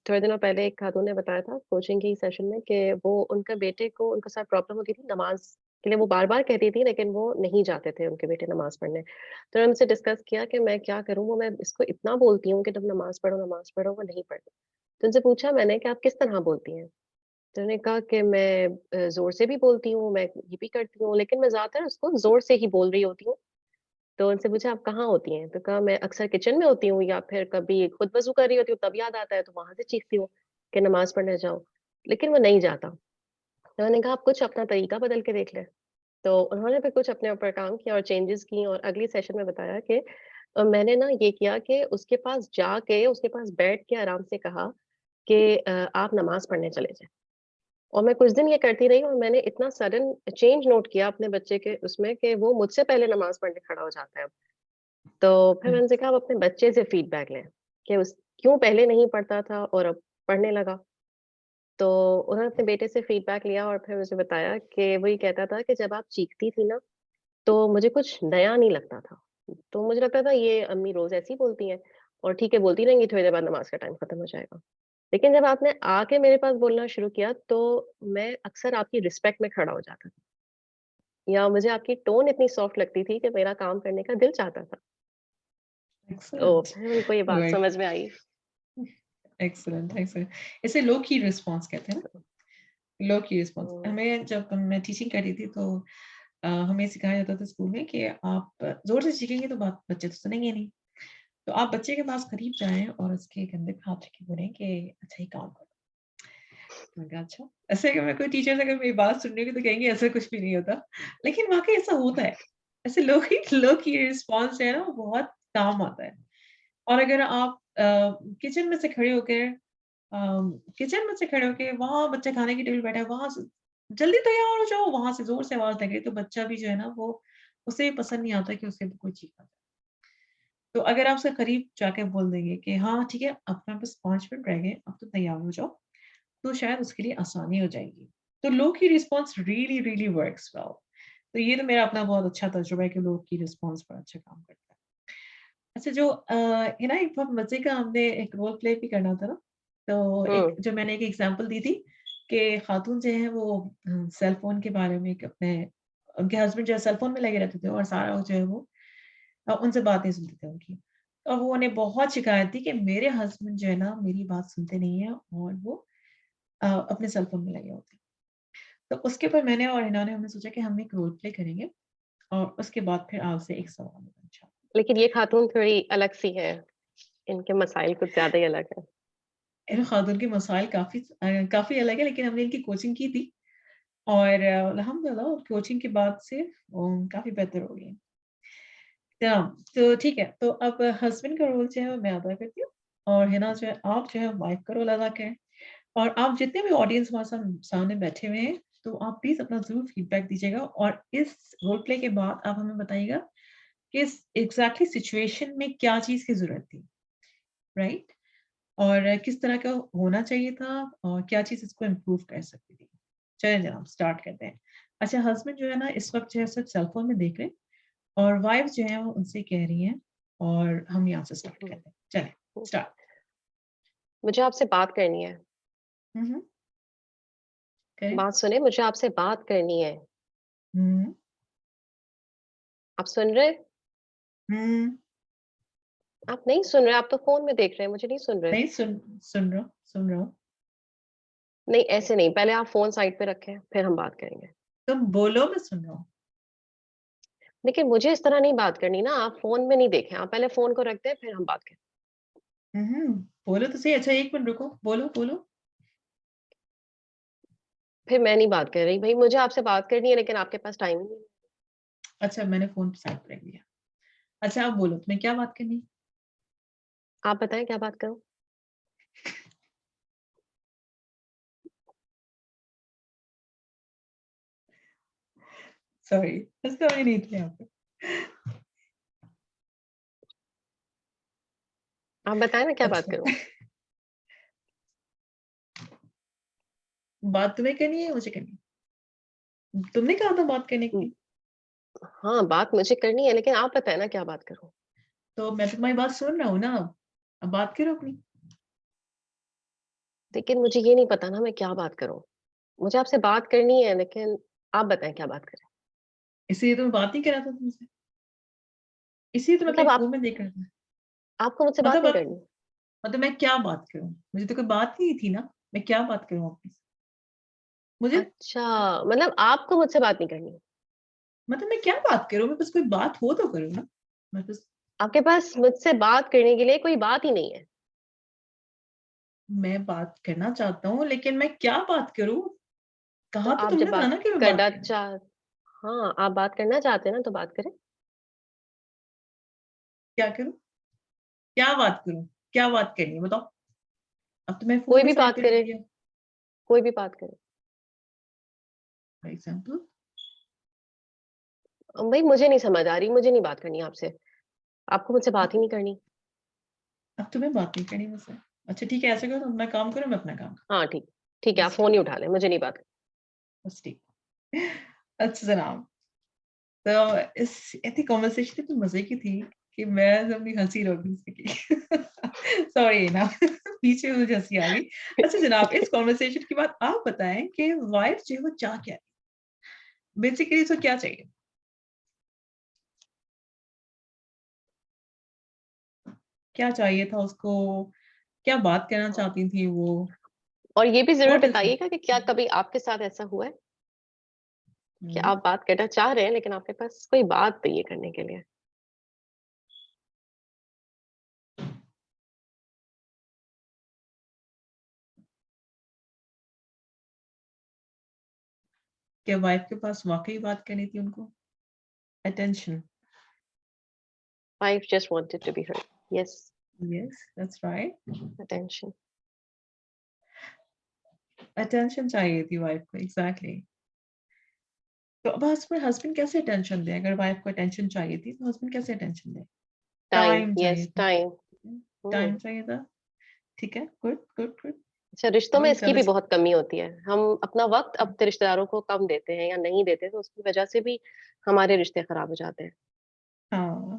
थोड़े दिनों पहले एक खातून ने बताया था कोचिंग की सेशन में कि वो उनके बेटे को उनके साथ प्रॉब्लम होती थी नमाज़ के लिए वो बार-बार कहती थी लेकिन वो नहीं जाते थे उनके बेटे नमाज़ पढ़ने। तो हमसे डिस्कस किया कि मैं क्या करूँ? वो मैं इसको इतना बोलती हूँ कि तुम नमाज़ पढ़ो, वो नहीं पढ़ती। तो उनसे पूछा मैंने कि आप किस तरह बोलती हैं? तो उन्होंने कहा कि मैं ज़ोर से भी बोलती हूँ, मैं ये भी करती हूँ, लेकिन मैं ज़्यादातर उसको ज़ोर से ही बोल रही होती हूँ। तो उनसे पूछा आप कहाँ होती हैं? तो कहा मैं अक्सर किचन में होती हूँ या फिर कभी खुद वज़ू कर रही होती हूँ तब याद आता है तो वहाँ से चीखती हूँ कि नमाज़ पढ़ने जाओ, लेकिन वो नहीं जाता। तो मैंने कहा आप कुछ अपना तरीका बदल के देख लें। तो उन्होंने फिर कुछ अपने ऊपर काम किया और चेंजेज़ की और अगली सेशन में बताया कि मैंने ना ये किया कि उसके पास जाके, उसके पास बैठ के आराम से कहा कि आप नमाज़ पढ़ने चले जाएँ। और मैं कुछ दिन ये करती रही और मैंने इतना सडन चेंज नोट किया अपने बच्चे के उसमें कि वो मुझसे पहले नमाज़ पढ़ने खड़ा हो जाता है अब। तो फिर मैंने उनसे कहा आप अपने बच्चे से फीडबैक लें कि उस क्यों पहले नहीं पढ़ता था और अब पढ़ने लगा। तो उन्होंने अपने बेटे से फीडबैक लिया और फिर मुझे बताया कि वो ये कहता था कि जब आप चीखती थी ना, तो मुझे कुछ नया नहीं लगता था। तो मुझे लगता था ये अम्मी रोज़ ऐसे ही बोलती हैं और ठीक है बोलती रहेंगी थोड़ी देर बाद नमाज़ का टाइम खत्म हो जाएगा। लेकिन जब आपने आके मेरे पास बोलना शुरू किया तो मैं अक्सर आपकी रिस्पेक्ट में खड़ा हो जाता था या मुझे आपकी टोन इतनी सॉफ्ट लगती थी कि मेरा काम करने का दिल चाहता था। तो एक्सीलेंट, फिर उनको ये बात राइट, समझ में आई। Excellent, excellent. इसे लो की रिस्पॉन्स कहते हैं तो ना, लो की रिस्पॉन्स। हुँ, हमें जब मैं टीचिंग कर रही थी तो हमें सिखाया जाता था स्कूल में कि आप ज़ोर से चीखेंगे तो बात बच्चे तो सुनेंगे नहीं। तो आप बच्चे के पास करीब जाएँ और उसके कंधे पे हाथ रख के बोलें कि अच्छा ये काम करो। तो मैंने कहा अच्छा। ऐसे अगर मैं कोई टीचर अगर मेरी बात सुनेगी तो कहेंगे ऐसा कुछ भी नहीं होता। लेकिन वाक़ई ऐसा होता है। ऐसे लो की रिस्पॉन्स जो है ना वो बहुत काम आता है। और अगर आप किचन में से खड़े होकर किचन में से खड़े होके वहाँ बच्चा खाने की टेबल बैठा है, वहाँ से जल्दी तैयार हो जाओ, वहाँ से ज़ोर से आवाज़ लगे तो बच्चा भी जो है ना वो उसे भी पसंद नहीं आता कि उसके कोई चीज़ तो अगर आप उसके करीब जाके बोल देंगे कि हाँ, ठीक है, अब ना बस 5 मिनट रह गए, अब तो तैयार हो जाओ, तो शायद उसके लिए आसानी हो जाएगी। तो लो की response really, really works well. तो ये तो मेरा अपना बहुत अच्छा तजुर्बा है कि लो की रिस्पॉन्स बड़ा अच्छा काम करता है। अच्छा जो ये ना एक बहुत मज़े का हमने एक रोल प्ले भी करना था ना, तो एक हुँ, जो मैंने एक एग्ज़ाम्पल दी थी कि खातून जो है वो सेल फ़ोन के बारे में एक अपने उनके हस्बैंड जो है सेल फ़ोन में लगे रहते थे और सारा वो जो है वो उनसे बात नहीं सुनते थे उनकी। और वो उन्हें बहुत शिकायत थी कि मेरे हस्बैंड जो है ना मेरी बात सुनते नहीं हैं और वो अपने सेल फ़ोन में लगे होते हैं। तो उसके ऊपर मैंने और इन्होंने हमने सोचा कि हम एक रोल प्ले करेंगे और उसके बाद फिर आपसे एक सवाल होगा इंशाल्लाह। लेकिन ये खातून थोड़ी अलग-सी है, इनके मसाइल कुछ ज़्यादा ही अलग हैं। इन खातून के मसाइल काफ़ी अलग है लेकिन हमने इनकी कोचिंग की थी और अल्हम्दुलिल्लाह कोचिंग के बाद से काफ़ी बेहतर हो गई हैं। तो ठीक है, तो अब हस्बैंड का रोल जो है वो मैं अदा करती हूँ और हिना जो है आप जो है वाइफ का रोल अदा करें और आप जितने भी ऑडियंस हमारे सामने बैठे हुए हैं, तो आप प्लीज़ अपना ज़रूर फीडबैक दीजिएगा और इस रोल प्ले के बाद आप हमें बताइएगा कि इस एग्ज़ैक्टली सिचुएशन में क्या चीज़ की ज़रूरत थी, राइट? और किस तरह का होना चाहिए था और क्या चीज़ इसको इम्प्रूव कर सकती थी। चलें जनाब स्टार्ट करते हैं। अच्छा हस्बैंड जो है ना इस वक़्त जो है सिर्फ़ सेल फ़ोन में देख रहे हैं और वाइफ़ जो है वो उनसे कह रही हैं और हम यहाँ से स्टार्ट हुँ, करते हैं। चलें हुँ। स्टार्ट। मुझे आपसे बात करनी है। हुँ, हुँ। करें। बात सुनें, मुझे आपसे बात करनी है। हुँ, आप सुन रहे? हुँ। आप नहीं सुन रहे, आप तो फ़ोन में देख रहे हैं, मुझे नहीं सुन रहे। नहीं सुन रहा हूँ। नहीं, ऐसे नहीं, पहले आप फ़ोन साइड पे रखें, फिर हम बात करेंगे। तुम बोलो मैं सुन रहा हूँ। लेकिन मुझे इस तरह नहीं बात करनी ना, आप फ़ोन में नहीं देखें, आप पहले फ़ोन को रख दें, फिर हम बात करें। हुँ, हुँ। बोलो तो सही। अच्छा 1 मिनट रुको। बोलो। फिर मैं नहीं बात कर रही, भई मुझे आपसे बात करनी है लेकिन आपके पास टाइम ही नहीं है। अच्छा मैंने फ़ोन साइड पे रख दिया। अच्छा अब बोलो तुम्हें क्या बात करनी है? आप बताएँ क्या बात करूँ? सॉरी समझ नहीं थी यहाँ पे। आप बताएँ मैं क्या बात अच्छा करूँ? बात तुम्हें करनी है, मुझे करनी है? तुमने कहा था बात करने के हुँ, लिए, हाँ, बात मुझे करनी है लेकिन आप बताएँ ना क्या बात करूँ? तो मैं तो तुम्हारी बात सुन रहा हूँ ना। अब बात करो अपनी। लेकिन मुझे ये नहीं पता ना मैं क्या बात करूँ? मुझे आपसे बात करनी है लेकिन आप बताएँ क्या बात करें? इसीलिए तो मैं बात नहीं कर रहा था तुमसे। इसीलिए तो मैं अपने मतलब फ़ोन में देख रहा था। आपको मुझसे बात मतलब नहीं अब करनी? मतलब मैं क्या बात करूँ? मुझे तो कोई बात नहीं थी ना। मैं क्या बात करूँ अपने से? मुझे अच्छा, मतलब आपको मुझसे बात नहीं करनी? मतलब मैं क्या बात करूँ? मेरे पास कोई बात हो तो करूँ ना। मैं बस आपके पास मुझसे बात करने के लिए कोई बात ही नहीं है। मैं बात करना चाहता हूँ, लेकिन मैं क्या बात करूँ? तो कहा तो आप जब तुमने था बात ना कि मैं बात करना करूँ। चाह हाँ, आप बात करना चाहते हैं ना तो बात करें। क्या करूँ? क्या बात करूँ? क्या बात करनी है बताओ? अब तो मैं फ़ोन कोई भी भी साइड बात पे रख करें, दिया। कोई भी बात करें। फॉर एग्ज़ाम्पल भई मुझे नहीं समझ आ रही, मुझे नहीं बात करनी आपसे। आपको मुझसे बात ही नहीं करनी। अब तुम्हें बात नहीं करनी मुझसे। अच्छा ठीक है, ऐसा करो तुम अपना काम करो, मैं अपना काम करूँ। हाँ, ठीक। ठीक है, आप बस फ़ोन ठीक ही उठा लें, मुझे नहीं बात बस ठीक। अच्छा जनाब, तो इस इतनी कन्वर्सेशन इतनी मज़े की थी कि मैं अपनी हँसी रोक नहीं सकी। सॉरी ना पीछे मुझे हँसी आ गई। अच्छा जनाब, इस कन्वर्सेशन के बाद आप बताएँ कि वाइफ़ जो है वो चाह क्या रही है? बेसिकली उसको क्या चाहिए? क्या चाहिए था उसको? क्या बात कहना चाहती थी वो? और ये भी ज़रूर व्हाट इज़ बताइएगा कि क्या कभी आपके साथ ऐसा हुआ है कि हुँ। आप बात करना चाह रहे हैं लेकिन आपके पास कोई बात नहीं है करने के लिए? क्या वाइफ़ के पास वाक़ई बात करनी थी उनको? Attention. Wife just wanted to be heard. Yes, yes, that's right. Attention. Attention चाहिए थी वाइफ़ को, एग्ज़ैक्टली। तो अब हस्बैंड कैसे अटेंशन दें? अगर वाइफ़ को अटेंशन चाहिए थी, तो हस्बैंड कैसे अटेंशन दें? टाइम, टाइम चाहिए येस था। टाइम। टाइम हुँ। चाहिए था। ठीक है, गुड। अच्छा, रिश्तों में बहुत इसकी ज़्यादा भी च बहुत कमी होती है। हम अपना वक़्त अपने रिश्तेदारों को कम देते हैं या नहीं देते, तो उसकी वजह से भी हमारे रिश्ते खराब हो जाते हैं। हाँ,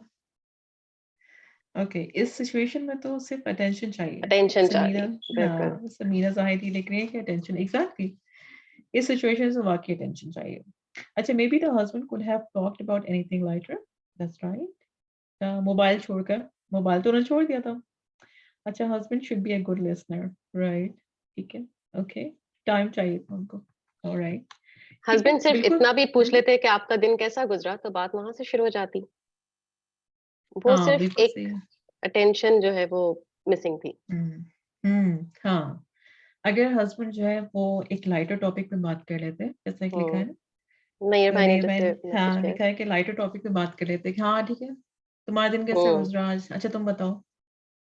ओके। इस सिचुएशन में तो सिर्फ़ अटेंशन चाहिए। अटेंशन समीरा चाहिए, बिल्कुल। समीरा ज़ाहिदी लिख रही है कि अटेंशन एग्ज़ैक्टली इस सिचुएशन से वाक़ई अटेंशन चाहिए। अच्छा may be the husband could have talked about anything lighter, that's right. Mobile छोड़कर, मोबाइल तो उन्होंने छोड़ दिया था। अच्छा husband should be a good listener, right, ठीक है, ओके। टाइम चाहिए था उनको, ऑलराइट, ठीक है, हस्बैंड सिर्फ़ बिल्कुल। इतना भी पूछ हुँ, लेते कि आपका दिन कैसा गुज़रा, तो बात वहाँ से शुरू हो जाती। वो हाँ, सिर्फ़ बिल्कुल एक सही है। अटेंशन जो है वो मिसिंग थी। हुँ, हाँ। अगर हस्बैंड जो है वो एक लाइटर टॉपिक पे बात कर लेते हैं, जैसा कि लिखा है हुँ। ना, नहीं तो रिप्लाई नहीं मैं जस्ट मैसेज हाँ, किया। लिखा है कि लाइटर टॉपिक पे बात कर लेते हैं कि हाँ, ठीक है, तुम्हारा दिन कैसे हुँ, गुज़रा आज? अच्छा तुम बताओ।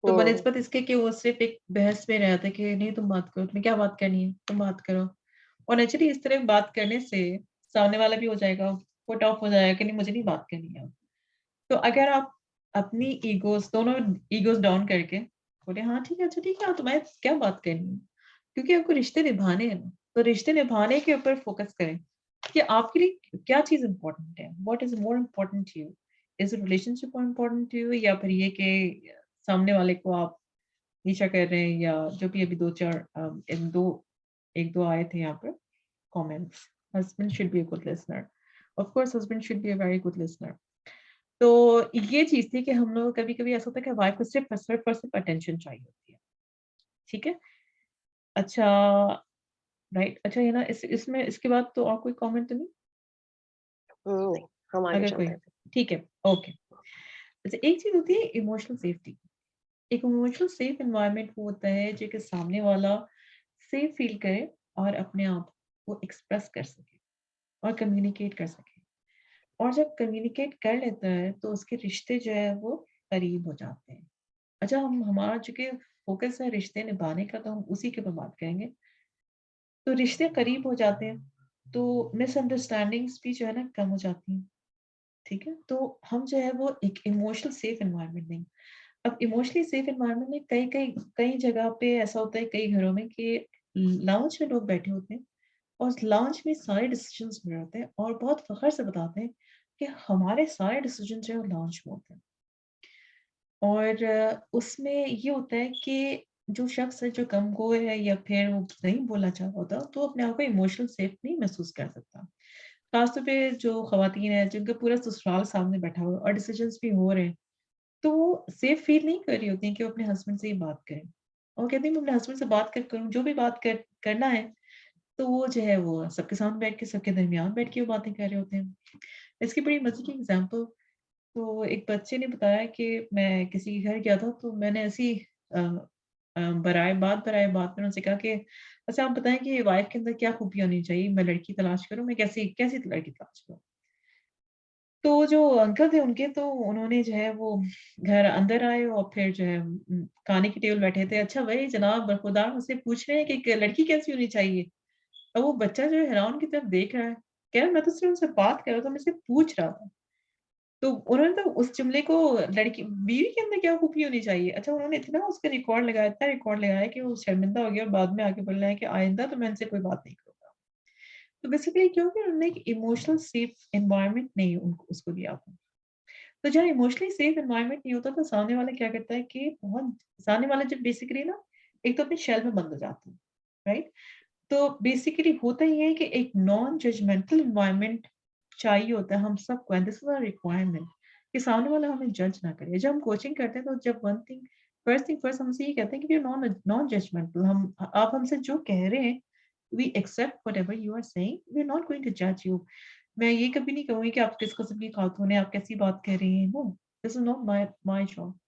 तो हुँ। बनिस्बत इसके कि वो सिर्फ़ एक बहस में रहते हैं कि नहीं तुम बात करो, तुम्हें क्या बात करनी है? तुम बात करो। और नेचुरली इस तरह बात करने से सामने वाला भी हो जाएगा, पुट ऑफ हो जाएगा कि नहीं मुझे नहीं बात करनी है अब। तो अगर आप अपनी ईगोज़ दोनों ईगोज़ डाउन करके बोले, "हाँ, ठीक है, अच्छा ठीक है, हाँ, तुम्हें क्या बात करनी है?" क्योंकि आपको रिश्ते निभाने हैं ना, तो रिश्ते निभाने के ऊपर फ़ोकस करें कि आपके लिए क्या चीज़ इम्पोर्टेंट है? What is more important to you? Is the relationship more important to you या फिर ये कि सामने वाले को आप नीचा कर रहे हैं या जो भी अभी 2-4 इन 2 1-2 आए थे यहाँ पे comments. Husband should be a good listener. Of course husband should be a very good listener. तो ये चीज़ थी कि हम लोग कभी-कभी ऐसा होता है कि वाइफ को सिर्फ़ और सिर्फ़ अटेंशन चाहिए होती है, ठीक है? अच्छा राइट, अच्छा ये ना इसमें इसके बाद तो और कोई कमेंट तो नहीं? नहीं, हम आगे अगर कोई चलते हैं फिर। ठीक है, ओके। अच्छा एक चीज़ होती है इमोशनल सेफ्टी। एक इमोशनल सेफ एनवायरनमेंट वो होता है जो कि सामने वाला सेफ फील करे और अपने आप को एक्सप्रेस कर सके और कम्युनिकेट कर सके। और जब कम्युनिकेट कर लेता है तो उसके रिश्ते जो है वो करीब हो जाते हैं। अच्छा हम हमारा चूँकि फ़ोकस है रिश्ते निभाने का तो हम उसी के ऊपर बात करेंगे। तो रिश्ते करीब हो जाते हैं, तो मिसअंडरस्टैंडिंग्स भी जो है ना कम हो जाती हैं, ठीक है? तो हम जो है वो एक इमोशनल सेफ एनवायरनमेंट में अब इमोशनली सेफ एनवायरनमेंट में कई-कई कई जगह पे ऐसा होता है कई घरों में कि लाउंज में लोग बैठे होते हैं और लाउंज में सारे डिसीजंस हो रहे होते हैं और बहुत फ़ख्र से बताते हैं कि हमारे सारे डिसीजन जो है वो लाउंज में होते हैं। और उसमें ये होता है कि जो शख्स है जो कमज़ोर है या फिर वो नहीं बोलना चाह रहा होता, तो अपने आप को इमोशनल सेफ नहीं महसूस कर सकता। ख़ास तौर पे जो ख़वातीन हैं जिनका पूरा ससुराल सामने बैठा हुआ है और डिसीजंस भी हो रहे हैं। तो वो सेफ फ़ील नहीं कर रही होती हैं कि वो अपने हस्बैंड से ही बात करें। और वो कहती हैं मैं अपने हस्बैंड से बात कर करूँ, जो भी बात करना है, तो वो जो है वो सबके सामने बैठ के सबके दरमियान बैठ के वो बातें कर रहे होते हैं। इसकी बड़ी मज़े की एग्ज़ाम्पल तो एक बच्चे ने बताया कि मैं किसी के घर गया था तो मैंने ऐसे ही अ बराए बात मैंने उनसे कहा कि अच्छा आप बताएँ कि वाइफ़ के अंदर क्या खूबियाँ होनी चाहिए? मैं लड़की तलाश करूँ, मैं कैसी कैसी लड़की तलाश करूँ? तो जो अंकल थे उनके तो उन्होंने जो है वो घर अंदर आए और फिर जो है खाने की टेबल बैठे थे। अच्छा भई जनाब बरखुरदार मुझसे पूछ रहे हैं कि एक लड़की कैसी होनी चाहिए? और वो बच्चा जो है हैरान की तरफ देख रहा है। कह रहा है मैं तो सिर्फ़ उनसे बात कर रहा था, मैं सिर्फ़ पूछ रहा था। तो उन्होंने तो उस जुमले को लड़की बीवी के अंदर क्या खूबी होनी चाहिए? अच्छा उन्होंने इतना उसका रिकॉर्ड लगाया, इतना रिकॉर्ड लगाया कि वो शर्मिंदा हो गया और बाद में आके बोल रहा है कि आइंदा तो मैं इनसे कोई बात नहीं करूँगा। तो बेसिकली क्यों कि उन्होंने एक इमोशनल सेफ एनवायरनमेंट नहीं उनको उसको दिया था। तो जहाँ इमोशनली सेफ एनवायरनमेंट नहीं होता तो सामने वाला क्या करता है कि बहुत सामने वाला जब बेसिकली ना एक तो अपनी शेल में बंद हो जाता है, राइट? तो बेसिकली होता ये है कि एक नॉन जजमेंटल एनवायरनमेंट चाहिए होता है हम सबको and this is a requirement कि सामने वाला हमें जज ना करे। जब हम कोचिंग करते हैं तो जब वन थिंग फर्स्ट हमसे ये कहते हैं कि we are non non judgemental हम आप हमसे जो कह रहे हैं we accept whatever you are saying we are not going to जज यू। मैं ये कभी नहीं कहूँगी कि आप किस किस्म की खातून हैं, आप कैसी बात कर रही हैं। No, this is not my job.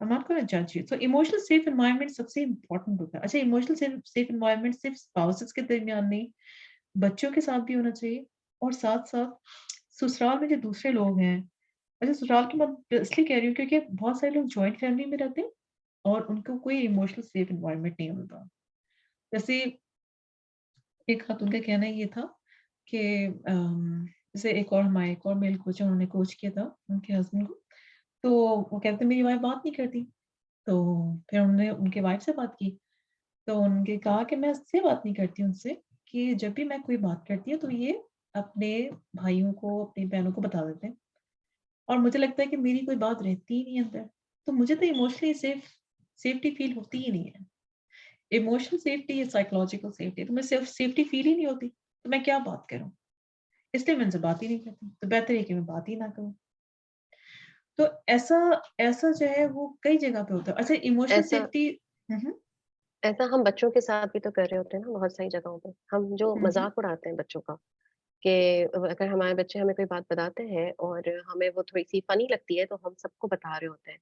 I am not gonna जज you. So emotional safe environment सबसे इम्पोर्टेंट होता है। अच्छा इमोशनल सेफ एनवायरनमेंट सिर्फ स्पाउसेस के दरमियान नहीं, बच्चों के साथ भी होना चाहिए और साथ-साथ ससुराल में जो दूसरे लोग हैं अच्छा ससुराल की मैं इसलिए कह रही हूँ क्योंकि बहुत सारे लोग जॉइंट फैमिली में रहते हैं और उनको कोई इमोशनल सेफ एनवायरनमेंट नहीं मिलता। जैसे एक खातून का कहना ये था कि जैसे एक और मेल कोच है उन्होंने कोच किया था उनके हस्बैंड को, तो वो कहते मेरी वाइफ़ बात नहीं करती। तो फिर उन्होंने उनके वाइफ़ से बात की, तो उनके कहा कि मैं इसलिए बात नहीं करती उनसे कि जब भी मैं कोई बात करती हूँ तो ये अपने भाइयों को, अपनी बहनों को बता देते हैं और मुझे लगता है कि मेरी कोई बात रहती ही नहीं अंदर। तो मुझे तो इमोशनली सेफ्टी फ़ील होती ही नहीं है। इमोशनल सेफ्टी या साइकोलॉजिकल सेफ्टी तो मुझे सेफ्टी फ़ील ही नहीं होती, तो मैं क्या बात करूँ? इसलिए मैं उनसे बात ही नहीं करती, तो बेहतर है कि मैं बात ही ना करूँ। तो ऐसा ऐसा जो है वो कई जगह पे होता है। अच्छा इमोशनल ऐसा सेफ्टी हुँ, हुँ। ऐसा हम बच्चों के साथ भी तो कर रहे होते हैं ना बहुत सारी जगहों पे। हम जो हुँ, हुँ। मज़ाक उड़ाते हैं बच्चों का कि अगर हमारे बच्चे हमें कोई बात बताते हैं और हमें वो थोड़ी-सी फ़नी लगती है, तो हम सबको बता रहे होते हैं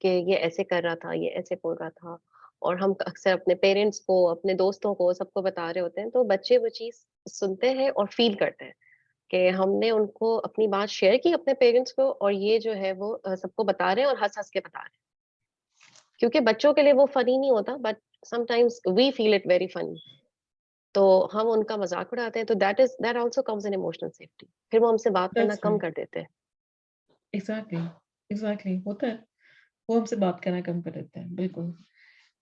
कि ये ऐसे कर रहा था, ये ऐसे बोल रहा था और हम अक्सर अपने पेरेंट्स को, अपने दोस्तों को, सबको बता रहे होते हैं, तो बच्चे वो चीज़ सुनते हैं और फ़ील करते हैं कि हमने उनको अपनी बात शेयर की अपने पेरेंट्स को और ये जो है वो सबको बता रहे हैं और हँस-हँस के बता रहे हैं। क्योंकि बच्चों के लिए वो फ़नी नहीं होता but sometimes we feel it very funny. तो हम उनका मज़ाक उड़ाते हैं, तो that also comes in emotional safety. फिर वो हमसे बात करना दैट्स कम राइट, कर देते हैं। एग्ज़ैक्टली। एग्ज़ैक्टली होता है। वो हमसे बात करना कम कर देते हैं, बिल्कुल।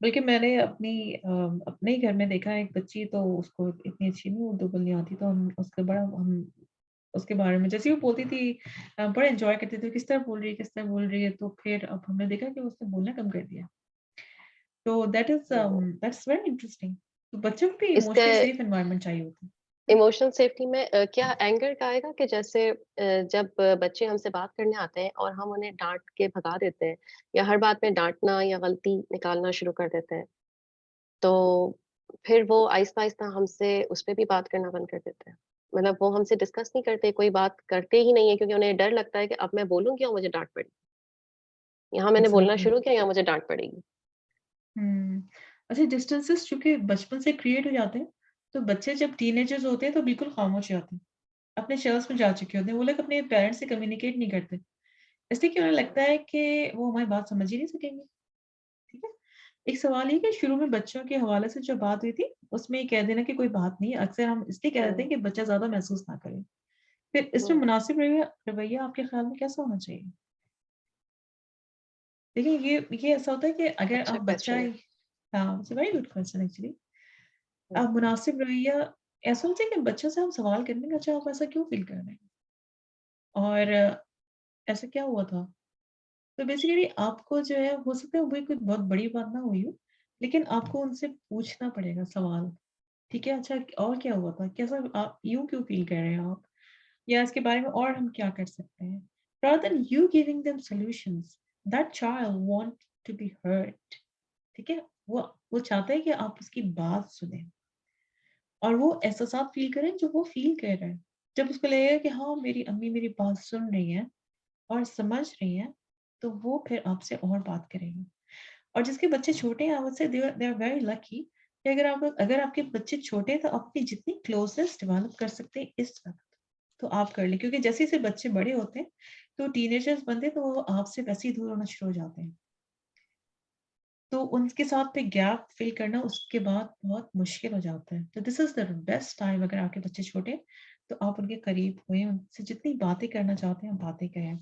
बल्कि मैंने अपने ही घर में देखा है एक बच्ची तो उसको इतनी अच्छी नहीं उर्दू बोलनी आती तो हम उसके बारे में जैसे ही वो बोलती थी बड़ा एन्जॉय करते थे, किस तरह बोल रही है किस तरह बोल रही है, तो फिर अब हमने देखा कि उसने बोलना कम कर दिया। तो हुँ, दैट्स वेरी इंटरेस्टिंग। तो बच्चों को भी इसका इमोशनली सेफ एनवायरनमेंट चाहिए होता है। इमोशनल सेफ्टी में क्या एंगर का आएगा कि जैसे जब बच्चे हमसे बात करने आते हैं और हम उन्हें डाँट के भगा देते हैं या हर बात में डाँटना या गलती निकालना शुरू कर देते हैं, तो फिर वो आहिस्ता-आहिस्ता हमसे उस पे भी बात करना बंद कर देते हैं। मतलब वो हमसे डिस्कस नहीं करते, कोई बात करते ही नहीं है क्योंकि उन्हें डर लगता है कि अब मैं बोलूँगी और मुझे डाँट पड़ेगी। यहाँ मैंने बोलना एग्ज़ैक्टली। शुरू किया, यहाँ मुझे डाँट पड़ेगी। हुँ। अच्छा डिस्टेंसेस चूँकि बचपन से क्रिएट हो जाते हैं, तो बच्चे जब टीनेजर्स होते हैं तो बिल्कुल खामोश हो जाते हैं। अपने शेल्स में जा चुके होते हैं, वो लोग अपने पेरेंट्स से कम्युनिकेट नहीं करते। इसलिए कि उन्हें लगता है कि वो हमारी बात समझ ही नहीं सकेंगे, ठीक है? एक सवाल ये है कि शुरू में बच्चों के हवाले से जो बात हुई थी, उसमें ये कह देना कि कोई बात नहीं है, अक्सर हम इसलिए कह देते हुँ, हैं कि बच्चा ज़्यादा महसूस ना करे। फिर इसमें हुँ। मुनासिब रवैया रवैया आपके ख़्याल में कैसा होना चाहिए? देखिए ये ऐसा होता है कि अगर अच्छा आप बच्चा क्वेश्चन है। हाँ, it's a very good question actually. Hmm, मुनासिब रवैया ऐसा होना चाहिए कि बच्चों से हम सवाल करें कि अच्छा आप ऐसा क्यों फ़ील कर रहे हैं? और ऐसा क्या हुआ था? तो बेसिकली आपको जो है हो सकता है वही कोई बहुत बड़ी बात ना हुई हो, लेकिन आपको उनसे पूछना पड़ेगा सवाल, ठीक है? अच्छा और क्या हुआ था? कैसा आप यूँ क्यों फ़ील कर रहे हैं आप? या इसके बारे में और हम क्या कर सकते हैं? Rather than you giving them solutions, that child want to be heard, ठीक है? वो चाहता है कि आप उसकी बात सुनें और वो एहसासात फ़ील करें जो वो फ़ील कर रहा है। जब उसको लगेगा कि हाँ, मेरी अम्मी मेरी बात सुन रही हैं और समझ रही हैं, तो वो फिर आपसे और बात करेगा। और जिसके बच्चे छोटे हैं, I would say they are very lucky कि अगर आपके बच्चे छोटे हैं, तो आप अपनी जितनी क्लोज़नेस डेवलप कर सकते हैं इस वक़्त, तो आप कर लें। क्योंकि जैसे-जैसे बच्चे बड़े होते हैं, तो टीनेजर्स बनते हैं, तो वो आपसे वैसे ही दूर होना शुरू हो जाते हैं। तो उनके साथ फिर गैप फ़िल करना उसके बाद बहुत मुश्किल हो जाता है। तो this is the best time अगर आपके बच्चे छोटे हैं, तो आप उनके करीब हुएँ, उनसे जितनी बातें करना चाहते हैं, बातें करें।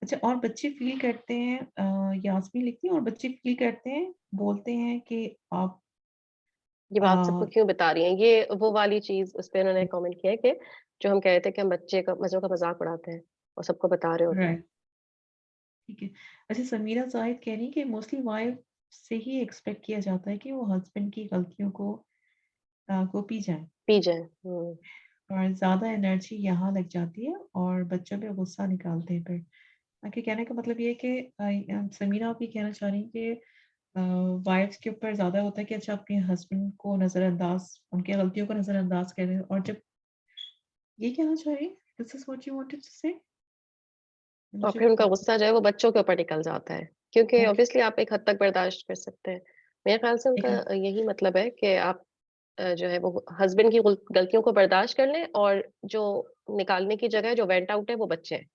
अच्छा और बच्चे फ़ील करते हैं यास्मीन लिखती हैं और बच्चे फ़ील करते हैं, बोलते हैं कि आप ये बात सबको अ, क्यों बता रही हैं? ये वो वाली चीज़ उस पे उन्होंने कमेंट किया है कि जो हम कह रहे थे कि हम बच्चों का मज़ाक उड़ाते हैं और सबको बता रहे होते हैं। राइट, ठीक है। अच्छा समीरा ज़ाहिद कह रही हैं कि मोस्टली वाइफ़ से ही एक्सपेक्ट किया जाता है कि वो हस्बैंड की गलतियों को पी जाएँ पी जाएँ। हुँ। और ज़्यादा एनर्जी यहाँ लग जाती है और बच्चों पे गुस्सा निकालते हैं फिर। आपके कहने का मतलब ये है कि समीरा आप ये कहना चाह रही हैं कि वाइफ्स के ऊपर ज़्यादा होता है कि अच्छा अपने हस्बैंड को नज़रअंदाज उनकी गलतियों को नज़रअंदाज करें और जब ये कहना चाह रही हैं? This is what you wanted to say? और मुझे फिर उनका आप गुस्सा जो है वो बच्चों के ऊपर निकल जाता है, क्योंकि ओके, ऑब्वियसली आप एक हद तक बर्दाश्त कर सकते हैं। मेरे ख़्याल से ठीक उनका है। यही मतलब है कि आप जो है वो हस्बैंड की गलतियों को बर्दाश्त कर लें और जो निकालने की जगह जो वेंट आउट है वो बच्चे हैं।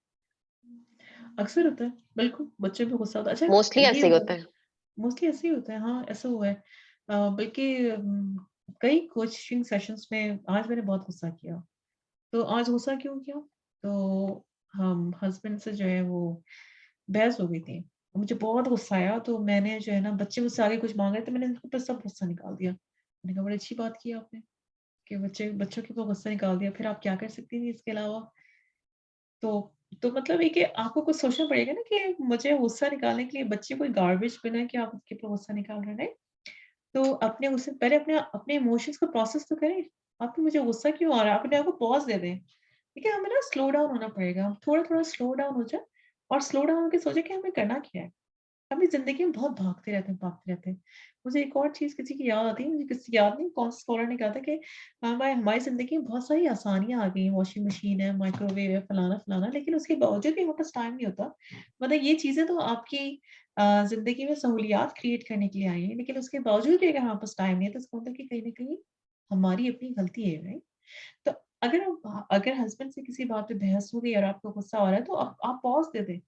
अक्सर होता है, बिल्कुल, बच्चे पे गुस्सा होता है। मोस्टली अच्छा ये ऐसे ही होता है। मोस्टली ऐसे ही होता है, हाँ, ऐसा हुआ है। बल्कि कई कोचिंग सेशंस में आज मैंने बहुत गुस्सा किया। तो आज गुस्सा क्यों किया? तो हम हस्बैंड से जो है वो बहस हो गई थी। मुझे बहुत गुस्सा आया तो मैंने जो है ना बच्चे मुझसे आगे कुछ माँग रहे थे, मैंने उनके ऊपर सब गुस्सा निकाल दिया। मैंने कहा बड़ी अच्छी बात की आपने कि बच्चों के ऊपर गुस्सा निकाल दिया, फिर आप क्या कर सकती थी इसके अलावा? तो मतलब है कि आपको कुछ सोचना पड़ेगा ना कि मुझे गुस्सा निकालने के लिए बच्चे कोई गार्बेज बिन है कि आप उसके ऊपर गुस्सा निकाल रहे हैं, राइट? तो अपने उससे पहले अपने अपने इमोशंस को प्रोसेस तो करें। आपको मुझे गुस्सा क्यों आ रहा है? अपने आप को पॉज़ दे दें। ठीक है? हमें ना स्लो डाउन होना पड़ेगा। हम थोड़ा-थोड़ा स्लो डाउन हो जाएँ और स्लो डाउन होके सोचें कि हमें करना क्या है? अपनी ज़िंदगी में बहुत भागते रहते हैं। मुझे एक और चीज़ किसी की याद आती है, मुझे किसी याद नहीं कौन से स्कॉलर ने कहा था कि हमारी ज़िंदगी में बहुत सारी आसानियाँ आ गई हैं, वॉशिंग मशीन है, माइक्रोवेव है, फलाना-फलाना, लेकिन उसके बावजूद भी हमारे पास टाइम नहीं होता। मतलब ये चीज़ें तो आपकी ज़िंदगी में सहूलियात क्रिएट करने के लिए आई हैं, लेकिन उसके बावजूद भी अगर हमारे पास टाइम नहीं है, तो इसका मतलब कि कहीं न कहीं हमारी अपनी गलती है, राइट? तो अगर हस्बैंड से किसी बात पे बहस हो गई और आपको गुस्सा आ रहा है, तो आप पॉज़ दे दें।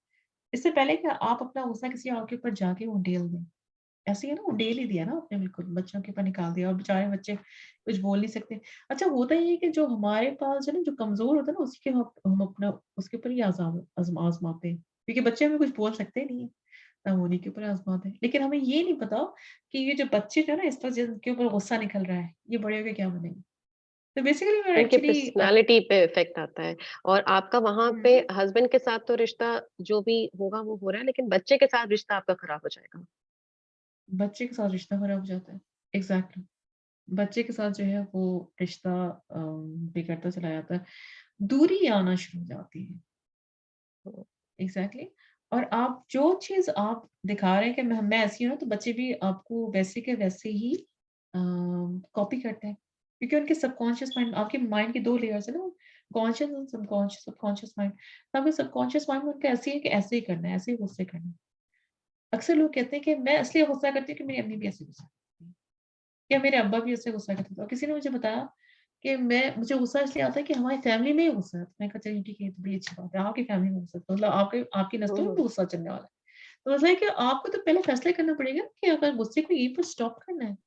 इससे पहले कि आप अपना गुस्सा किसी और के ऊपर जाके उंडेल दें। ऐसे ही है ना उंडेल ही दिया ना आपने बिल्कुल, बच्चों के ऊपर निकाल दिया और बेचारे बच्चे कुछ बोल नहीं सकते। अच्छा होता ये है कि जो हमारे पास जो है ना जो कमज़ोर होता है ना उसी के हम अपना उसके ऊपर ही आज़माते हैं। क्योंकि बच्चे हमें कुछ बोल सकते नहीं हैं, ना वो उन्हीं के ऊपर आज़माते हैं। लेकिन हमें ये नहीं पता कि ये जो बच्चे जो है ना इस तरह जिनके ऊपर गुस्सा निकल रहा है, ये बड़े होके क्या बनेंगे? तो बेसिकली मैं उनके एक्चुअली पर्सनैलिटी पे इफ़ेक्ट आता है और आपका वहाँ पे हुँ, हस्बैंड के साथ तो रिश्ता जो भी होगा वो हो रहा है, लेकिन बच्चे के साथ रिश्ता आपका खराब हो जाएगा। बच्चे के साथ रिश्ता खराब हो जाता है। एग्ज़ैक्टली बच्चे के साथ जो है वो रिश्ता बिगड़ता चला जाता है। दूरी आना शुरू हो जाती है। हुँ, एग्ज़ैक्टली और आप जो चीज़ आप दिखा रहे हैं कि मैं ऐसी हूँ ना, तो बच्चे भी आपको वैसे के वैसे ही कॉपी करते हैं। क्योंकि उनके सबकॉन्शियस माइंड आपके माइंड की 2 लेयर्स है ना, कॉन्शियस और सबकॉन्शियस माइंड। तो आपके सबकॉन्शियस माइंड में उनका ऐसे ही है कि ऐसे ही करना है, ऐसे ही गुस्से करना है। अक्सर लोग कहते हैं कि मैं इसलिए गुस्सा करती हूँ कि मेरी अम्मी भी ऐसे गुस्सा करती हैं या मेरे अब्बा भी ऐसे गुस्सा करते थे और किसी ने मुझे बताया कि मैं मुझे गुस्सा इसलिए आता है कि हमारी फैमिली में ही गुस्सा है। तो मैंने कहा चलिए ठीक है, ये तो बड़ी अच्छी बात है। आपकी फैमिली में गुस्सा तो मतलब आपके आपकी हुँ, नस्लों में हुँ। भी गुस्सा चलने वाला है। तो ऐसा है कि आपको तो पहले फैसला करना पड़ेगा कि अगर गुस्से को यहीं पर स्टॉप करना है,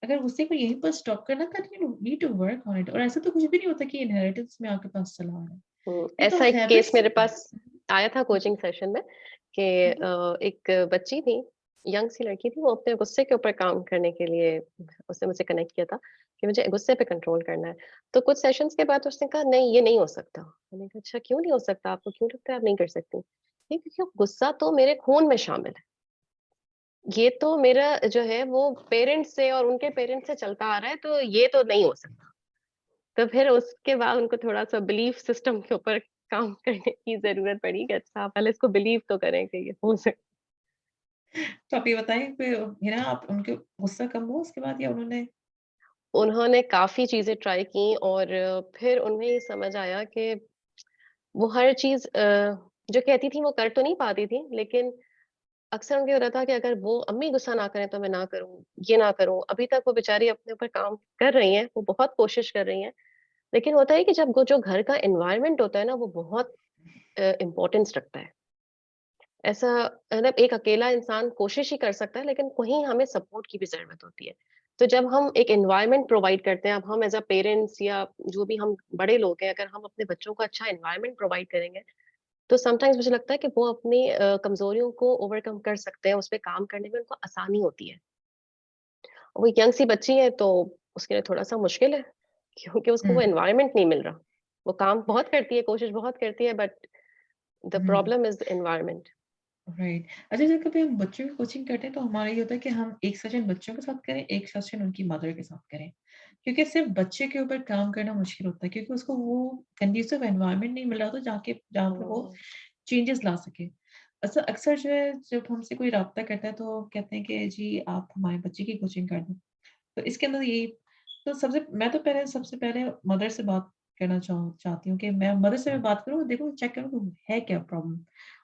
अगर गुस्से को यहीं पर स्टॉप करना है then you need to work on it और ऐसा तो कुछ भी नहीं होता कि इनहेरिटेंस में आपके पास चला आ रहा है। ये तो ऐसा एक केस हैबिट्स मेरे पास आया था जी, कोचिंग सेशन में कि जी, एक बच्ची थी, यंग सी लड़की थी, वो अपने गुस्से के ऊपर काम करने के लिए उसने मुझसे कनेक्ट किया था कि मुझे गुस्से पे कंट्रोल करना है। तो कुछ सेशंस के बाद उसने कहा नहीं ये नहीं हो सकता। मैंने कहा अच्छा क्यों नहीं हो सकता? आपको क्यों लगता है आप नहीं कर सकती? नहीं क्योंकि गुस्सा तो मेरे खून में शामिल है। ये तो मेरा जो है वो पेरेंट्स से और उनके पेरेंट्स से चलता आ रहा है तो ये तो नहीं हो सकता। तो फिर उसके बाद उनको थोड़ा-सा बिलीफ सिस्टम के ऊपर काम करने की ज़रूरत पड़ी कि अच्छा पहले इसको बिलीव तो करें कि ये हो सक तो आप ये बताएँ फिर you know आप उनके गुस्सा कम हुआ उसके बाद या उन्होंने उन्होंने काफ़ी चीज़ें ट्राई की और फिर उन्हें ये समझ आया कि वो हर चीज़ जो कहती थी वो कर तो नहीं पाती थी, लेकिन अक्सर उनको ये होता था कि अगर वो अम्मी गुस्सा ना करें तो मैं ना करूँ, ये ना करूँ। अभी तक वो बेचारी अपने ऊपर काम कर रही हैं, वो बहुत कोशिश कर रही हैं। लेकिन होता है कि जब वो जो घर का एनवायरनमेंट होता है ना, वो बहुत इम्पोर्टेंस रखता है। ऐसा मतलब एक अकेला इंसान कोशिश ही कर सकता है, लेकिन कहीं हमें सपोर्ट की भी ज़रूरत होती है। तो जब हम एक एनवायरनमेंट प्रोवाइड करते हैं, अब हम एज़ अ पेरेंट्स या जो भी हम बड़े लोग हैं, अगर हम अपने बच्चों को अच्छा एनवायरनमेंट प्रोवाइड करेंगे, तो समटाइम्स मुझे लगता है कि वो अपनी कमज़ोरियों को ओवरकम कर सकते हैं, उसपे काम करने में उनको आसानी होती है। वो यंग सी बच्ची है, तो उसके लिए थोड़ा-सा मुश्किल है, क्योंकि उसको हुँ, वो एनवायरनमेंट नहीं मिल रहा। वो काम बहुत करती है, कोशिश बहुत करती है, but the hmm. Problem is environment. Right. अच्छा जब कभी हम बच्चों की कोचिंग करते हैं तो हमारा ये होता है कि हम एक सेशन बच्चों के साथ करें, एक सेशन उनकी मदर के साथ करें। क्योंकि सिर्फ़ बच्चे के ऊपर काम करना मुश्किल होता है क्योंकि उसको वो कंड्यूसिव एनवायरनमेंट नहीं मिल रहा होता जहाँ पर वो हुँ। चेंजेस ला सके। अच्छा अक्सर जो है जब हमसे कोई राब्ता करता है तो कहते हैं कि जी आप हमारे बच्चे की कोचिंग कर दो। तो इसके अंदर यही तो सबसे पहले मदर से बात करना चाहती हूँ कि मैं मदर से मैं बात करूँ, देखूँ चेक करूँ कि है क्या प्रॉब्लम?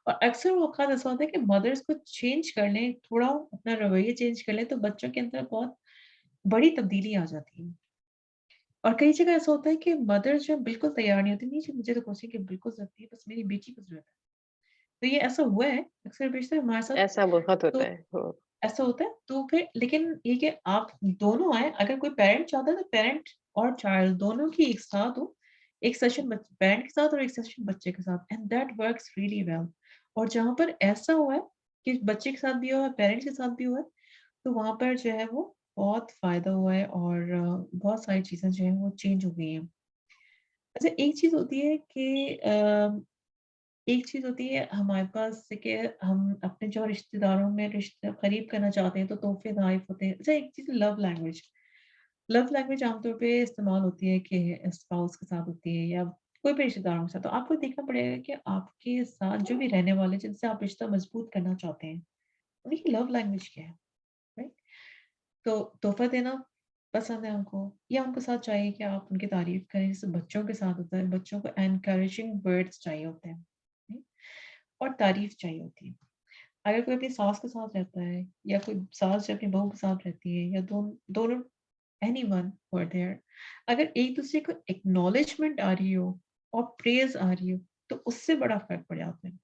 और अक्सर औक़ात ऐसा होता है कि मदर्स को चेंज कर लें, थोड़ा अपना रवैया चेंज कर लें, तो बच्चों के अंदर बहुत बड़ी तब्दीली आ जाती है। और कई जगह ऐसा होता है कि मदर्स जो है बिल्कुल तैयार नहीं होती, नहीं जी मुझे तो कोचिंग की बिल्कुल ज़रूरत नहीं है, बस मेरी बेटी को ज़रूरत है। तो ये ऐसा हुआ है, अक्सर बेशतर हमारे साथ ऐसा बहुत होता तो है। हुँ। ऐसा होता है, तो फिर लेकिन ये कि आप दोनों आएँ, अगर कोई पेरेंट चाहता है तो पेरेंट और चाइल्ड दोनों की एक साथ हो, एक सेशन पेरेंट के साथ और एक सेशन बच्चे के साथ and that works really well और जहाँ पर ऐसा हुआ है कि बच्चे के साथ भी हुआ है, पेरेंट्स के साथ भी हुआ है, तो वहाँ पर जो है वो बहुत फ़ायदा हुआ है और बहुत सारी चीज़ें जो हैं वो चेंज हो गई हैं। अच्छा एक चीज़ होती है कि एक चीज़ होती है हमारे पास कि हम अपने जो रिश्तेदारों में रिश्ते करीब करना चाहते हैं तो तोहफ़े तोहफ़ होते हैं। अच्छा एक चीज़ लव लैंग्वेज आमतौर पे इस्तेमाल होती है कि स्पाउस के साथ होती है या कोई भी रिश्तेदारों के साथ। तो आपको देखना पड़ेगा कि आपके साथ जो भी रहने वाले जिनसे आप रिश्ता मज़बूत करना चाहते हैं, उनकी लव लैंग्वेज क्या है, राइट? तो तोहफ़ा देना पसंद है उनको या उनको साथ चाहिए कि आप उनकी तारीफ़ करें जैसे बच्चों के साथ होता है, बच्चों को एनकरेजिंग वर्ड्स चाहिए होते हैं, राइट? और तारीफ़ चाहिए होती है। अगर कोई अपनी सास के साथ रहता है या कोई सास जो अपनी बहू के साथ रहती है या दोनों एनीवन हू आर देयर अगर एक-दूसरे को एक्नॉलेजमेंट आ रही हो और प्रेज़ आ रही हो, तो उससे बड़ा फ़र्क पड़ जाता है।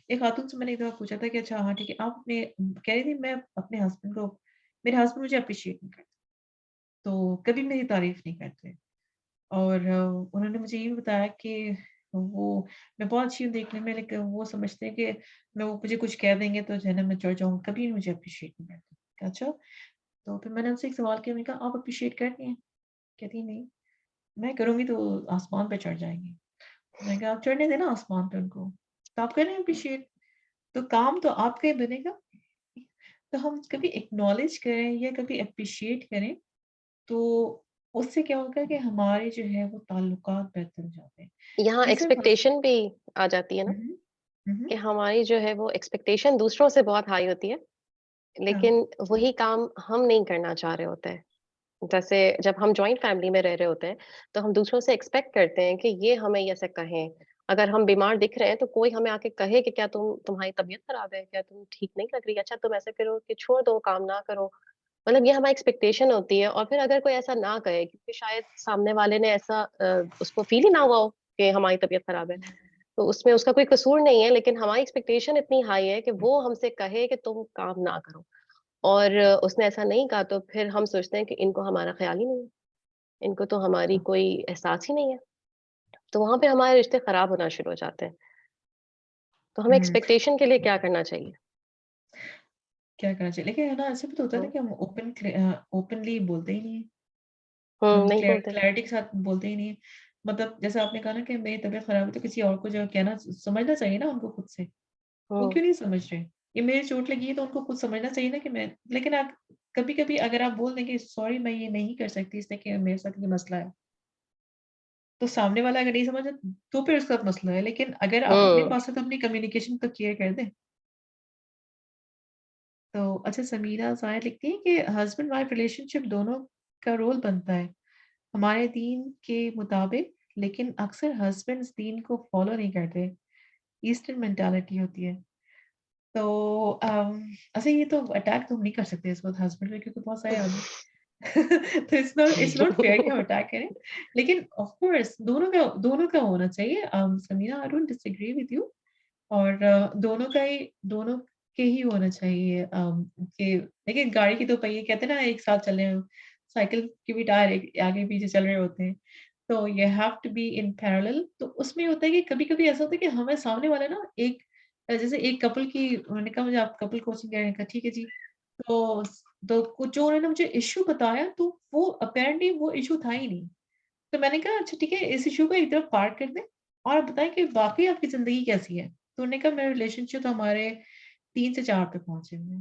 एक खातून से मैंने एक दफ़ा पूछा था कि अच्छा हाँ, ठीक है, आप अपने कह रही थी मैं अपने हस्बैंड को मेरे हस्बैंड मुझे एप्रिशिएट नहीं करते, तो कभी मेरी तारीफ़ नहीं करते और उन्होंने मुझे ये भी बताया कि वो मैं बहुत अच्छी हूँ देखने में, लेकिन वो समझते हैं कि मैं वो मुझे कुछ कह देंगे तो जो है ना मैं चढ़ जाऊँगी, कभी नहीं मुझे एप्रिशिएट नहीं करते। अच्छा, तो फिर मैंने उनसे एक सवाल किया, मैंने कहा, "आप एप्रिशिएट करती हैं?" कहती, "नहीं।" "मैं करूँगी तो आसमान पे चढ़ जाएँगी।" मैंने कहा, "आप चढ़ने दें ना आसमान पे उनको, तो आप करें एप्रिशिएट, तो काम तो आपका ही बनेगा।" तो हम कभी एक्नॉलेज करें या कभी एप्रिशिएट करें, तो उससे क्या होगा कि हमारे जो है वो ताल्लुकात बेहतर हो जाते हैं। यहाँ जैसे फर्स्ट एक्सपेक्टेशन भी आ जाती है ना, हुँ, हुँ। हुँ, हुँ। कि हमारी जो है वो एक्सपेक्टेशन दूसरों से बहुत हाई होती है, हाँ। लेकिन वही काम हम नहीं करना चाह रहे होते हैं। जैसे जब हम जॉइंट फैमिली में रह रहे होते हैं, तो हम दूसरों से एक्सपेक्ट करते हैं कि ये हमें ये ऐसे कहें। अगर हम बीमार दिख रहे हैं, तो कोई हमें आके कहे कि क्या तुम्हारी तबीयत खराब है? क्या तुम ठीक नहीं लग रही? अच्छा तुम ऐसे करो कि छोड़ दो, काम ना करो। मतलब ये हमारी एक्सपेक्टेशन होती है और फिर अगर कोई ऐसा ना कहे क्योंकि शायद सामने वाले ने ऐसा उसको फ़ील ही ना हुआ हो कि हमारी तबीयत खराब है। तो उसमें उसका कोई कसूर नहीं है, लेकिन हमारी एक्सपेक्टेशन इतनी हाई है कि वो हमसे कहे कि तुम काम ना करो और उसने ऐसा नहीं कहा तो फिर हम सोचते हैं कि इनको हमारा ख़्याल ही नहीं है, इनको तो हमारी कोई एहसास ही नहीं है। तो वहाँ पे हमारे रिश्ते ख़राब होना शुरू हो जाते हैं। तो हमें हुँ, एक्सपेक्टेशन के लिए क्या करना चाहिए? क्या करना चाहिए? लेकिन है ना ऐसा भी तो होता है ना हुँ, कि हम ओपनली बोलते ही नहीं हैं। हुँ, हम नहीं बोलते। क्लैरिटी के साथ बोलते ही नहीं हैं। मतलब जैसे आपने कहा ना कि मेरी तबीयत खराब है तो किसी और को जो कहना समझना चाहिए ना उनको खुद से। वो हुँ, क्यों नहीं समझ रहे? ये मेरी चोट लगी है तो उनको खुद समझना चाहिए ना कि मैं लेकिन आप कभी-कभी अगर आप बोल दें कि सॉरी मैं ये नहीं कर सकती इसलिए कि मेरे साथ ये मसला है। तो सामने वाला अगर नहीं समझा तो फिर उसका मसला है। लेकिन अगर आप अपने हुँ। पास से तो अपनी कम्युनिकेशन तो क्लियर कर दें। तो अच्छा समीरा ज़ाहिर लिखती हैं कि हस्बैंड वाइफ रिलेशनशिप दोनों का रोल बनता है, हमारे दीन के मुताबिक, लेकिन अक्सर हस्बैंड्स दीन को फ़ॉलो नहीं करते, ईस्टर्न मेंटालिटी होती है। तो अच्छा ये तो अटैक तो हम नहीं कर सकते इस वक़्त हस्बैंड पे क्योंकि बहुत सारे आदमी तो इट्स नॉट फेयर कि हम अटैक करें। लेकिन ऑफ़ कोर्स दोनों का होना चाहिए। Samira I don't disagree with you और दोनों के ही होना चाहिए कि देखिए गाड़ी के 2 पहिए कहते हैं ना एक साथ चल रहे हो, साइकिल के भी टायर एक आगे-पीछे चल रहे होते हैं। तो you have to be in parallel तो उसमें होता है कि कभी-कभी ऐसा होता है कि हमें सामने वाला ना एक जैसे एक कपल की उन्होंने कहा मुझे आप कपल कोचिंग करें, कहा ठीक है जी। तो तो कुछ जो उन्होंने मुझे इश्यू बताया तो वो अपैरेंटली वो इश्यू था ही नहीं। तो मैंने कहा अच्छा ठीक है इस इश्यू को एक तरफ पार्क कर दें और आप बताएँ कि वाक़ई आपकी ज़िंदगी कैसी है? तो उन्होंने कहा मेरा रिलेशनशिप तो हमारे 3 से 4 पे पहुँचे हुए हैं।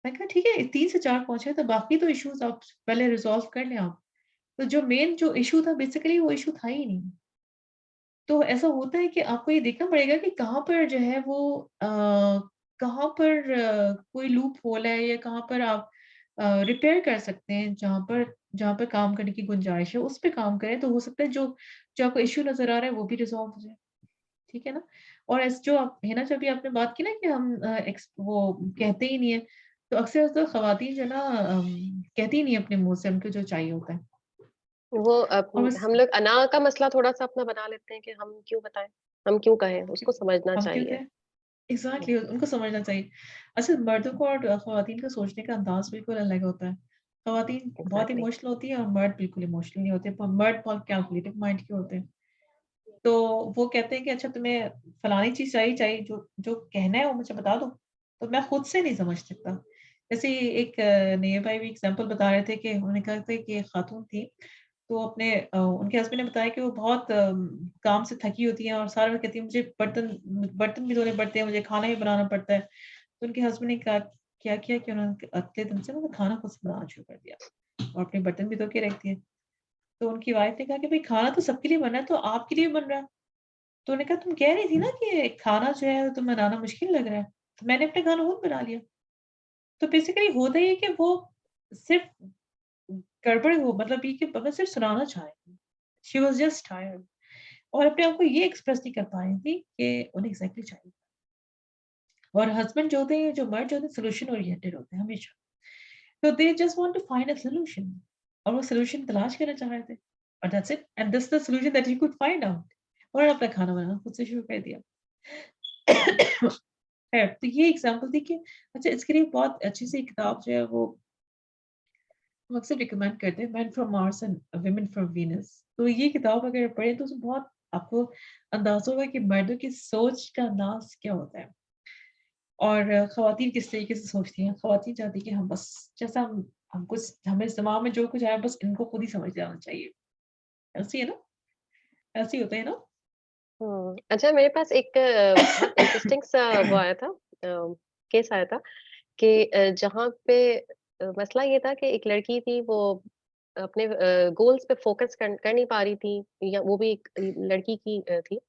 मैंने कहा ठीक है 3 से 4 पहुँचे हैं तो बाकी तो इश्यूज़ आप पहले रिज़ॉल्व कर लें आप। तो जो मेन जो इश्यू था बेसिकली वो इश्यू था ही नहीं। तो ऐसा होता है कि आपको ये देखना पड़ेगा कि कहाँ पर जो है वो कहाँ पर कोई लूप होल है या कहाँ पर आप रिपेयर कर सकते हैं जहाँ पर काम करने की गुंजाइश है, उस पे काम करें तो हो सकता है जो जो आपको इश्यू नज़र आ रहा है वो भी रिज़ॉल्व हो जाए, ठीक है ना? और ऐसे जो आप है ना जब भी आपने बात की ना कि हम वो कहते ही नहीं है, तो अक्सर तो ख़वातीन जो है ना कहती ही नहीं है अपने मुँह से उनको जो चाहिए होता है। वो और बस हम लोग अना का मसला थोड़ा-सा अपना बना लेते हैं कि हम क्यों बताएँ, हम क्यों कहें, उसको समझना हम क्यों चाहिए। कहें? एग्ज़ैक्टली उनको समझना चाहिए। अच्छा मर्दों को और ख़वातीन का सोचने का अंदाज़ बिल्कुल अलग होता है। ख़वातीन बहुत एग्ज़ैक्टली। इमोशनल होती हैं और मर्द बिल्कुल इमोशनल नहीं होते। पर मर्द बहुत कैलकुलेटिव माइंड के होते हैं। तो वो कहते हैं कि अच्छा तुम्हें फलानी चीज़ चाहिए जो जो कहना है वो मुझे बता दो। तो मैं खुद से नहीं समझ सकता। जैसे एक नेहा भाई भी एग्ज़ाम्पल बता रहे थे कि उन्होंने कहा था कि एक खातून थी तो अपने उनके हस्बैंड ने बताया कि वो बहुत काम से थकी होती हैं और सारा वक़्त कहती हैं मुझे बर्तन भी धोने पड़ते हैं, मुझे खाना भी बनाना पड़ता है। तो उनके हस्बैंड ने कहा क्या किया कि उन्होंने अगले दिन से उन्होंने खाना खुद से बनाना शुरू कर दिया और अपने बर्तन भी धो के रख दिए। तो उनकी वाइफ ने कहा कि भई खाना तो सबके लिए बन रहा है, तो आपके लिए भी बन रहा है। तो उन्होंने कहा तुम कह रही थी ना कि खाना जो है तो बनाना मुश्किल लग रहा है, तो मैंने अपना खाना खुद बना लिया। तो बेसिकली होता ये है कि वो सिर्फ़ गड़बड़ हो मतलब ये कि बस सिर्फ़ सुनाना चाह रही थी। शी वाज़ जस्ट टायर्ड और अपने आप को ये एक्सप्रेस नहीं कर पा रही थी कि उन्हें एग्ज़ैक्टली चाहिए। और हस्बैंड जो होते हैं, जो मर्द जो होते हैं सॉल्यूशन ओरिएंटेड होते हैं हमेशा। तो they just want to find a solution और वो सॉल्यूशन तलाश करना चाह रहे थे और that's it and this the solution that he could find out और अपना खाना बनाना खुद से शुरू कर दिया। खैर, तो ये एग्ज़ाम्पल थी कि अच्छा इसके लिए बहुत अच्छी-सी किताब जो है वो हम अक्सर रिकमेंड करते हैं main from Mars and women from Venus. तो ये किताब अगर पढ़ें तो उसमें बहुत आपको अंदाज़ा होगा कि मर्दों की सोच का अंदाज़ क्या होता है और ख़वातीन किस तरीके से सोचती हैं। ख़वातीन चाहती हैं कि हम बस जैसा हम कुछ हमें दिमाग में जो कुछ आया बस इनको खुद ही समझ जाना चाहिए। ऐसी है ना? ऐसे ही होता है ना? अच्छा मेरे पास एक बहुत इंटरेस्टिंग सा वो आया था केस आया था कि जहाँ पे मसला ये था कि एक लड़की थी वो अपने गोल्स पे फ़ोकस कर नहीं पा रही थी या वो भी एक लड़की की थी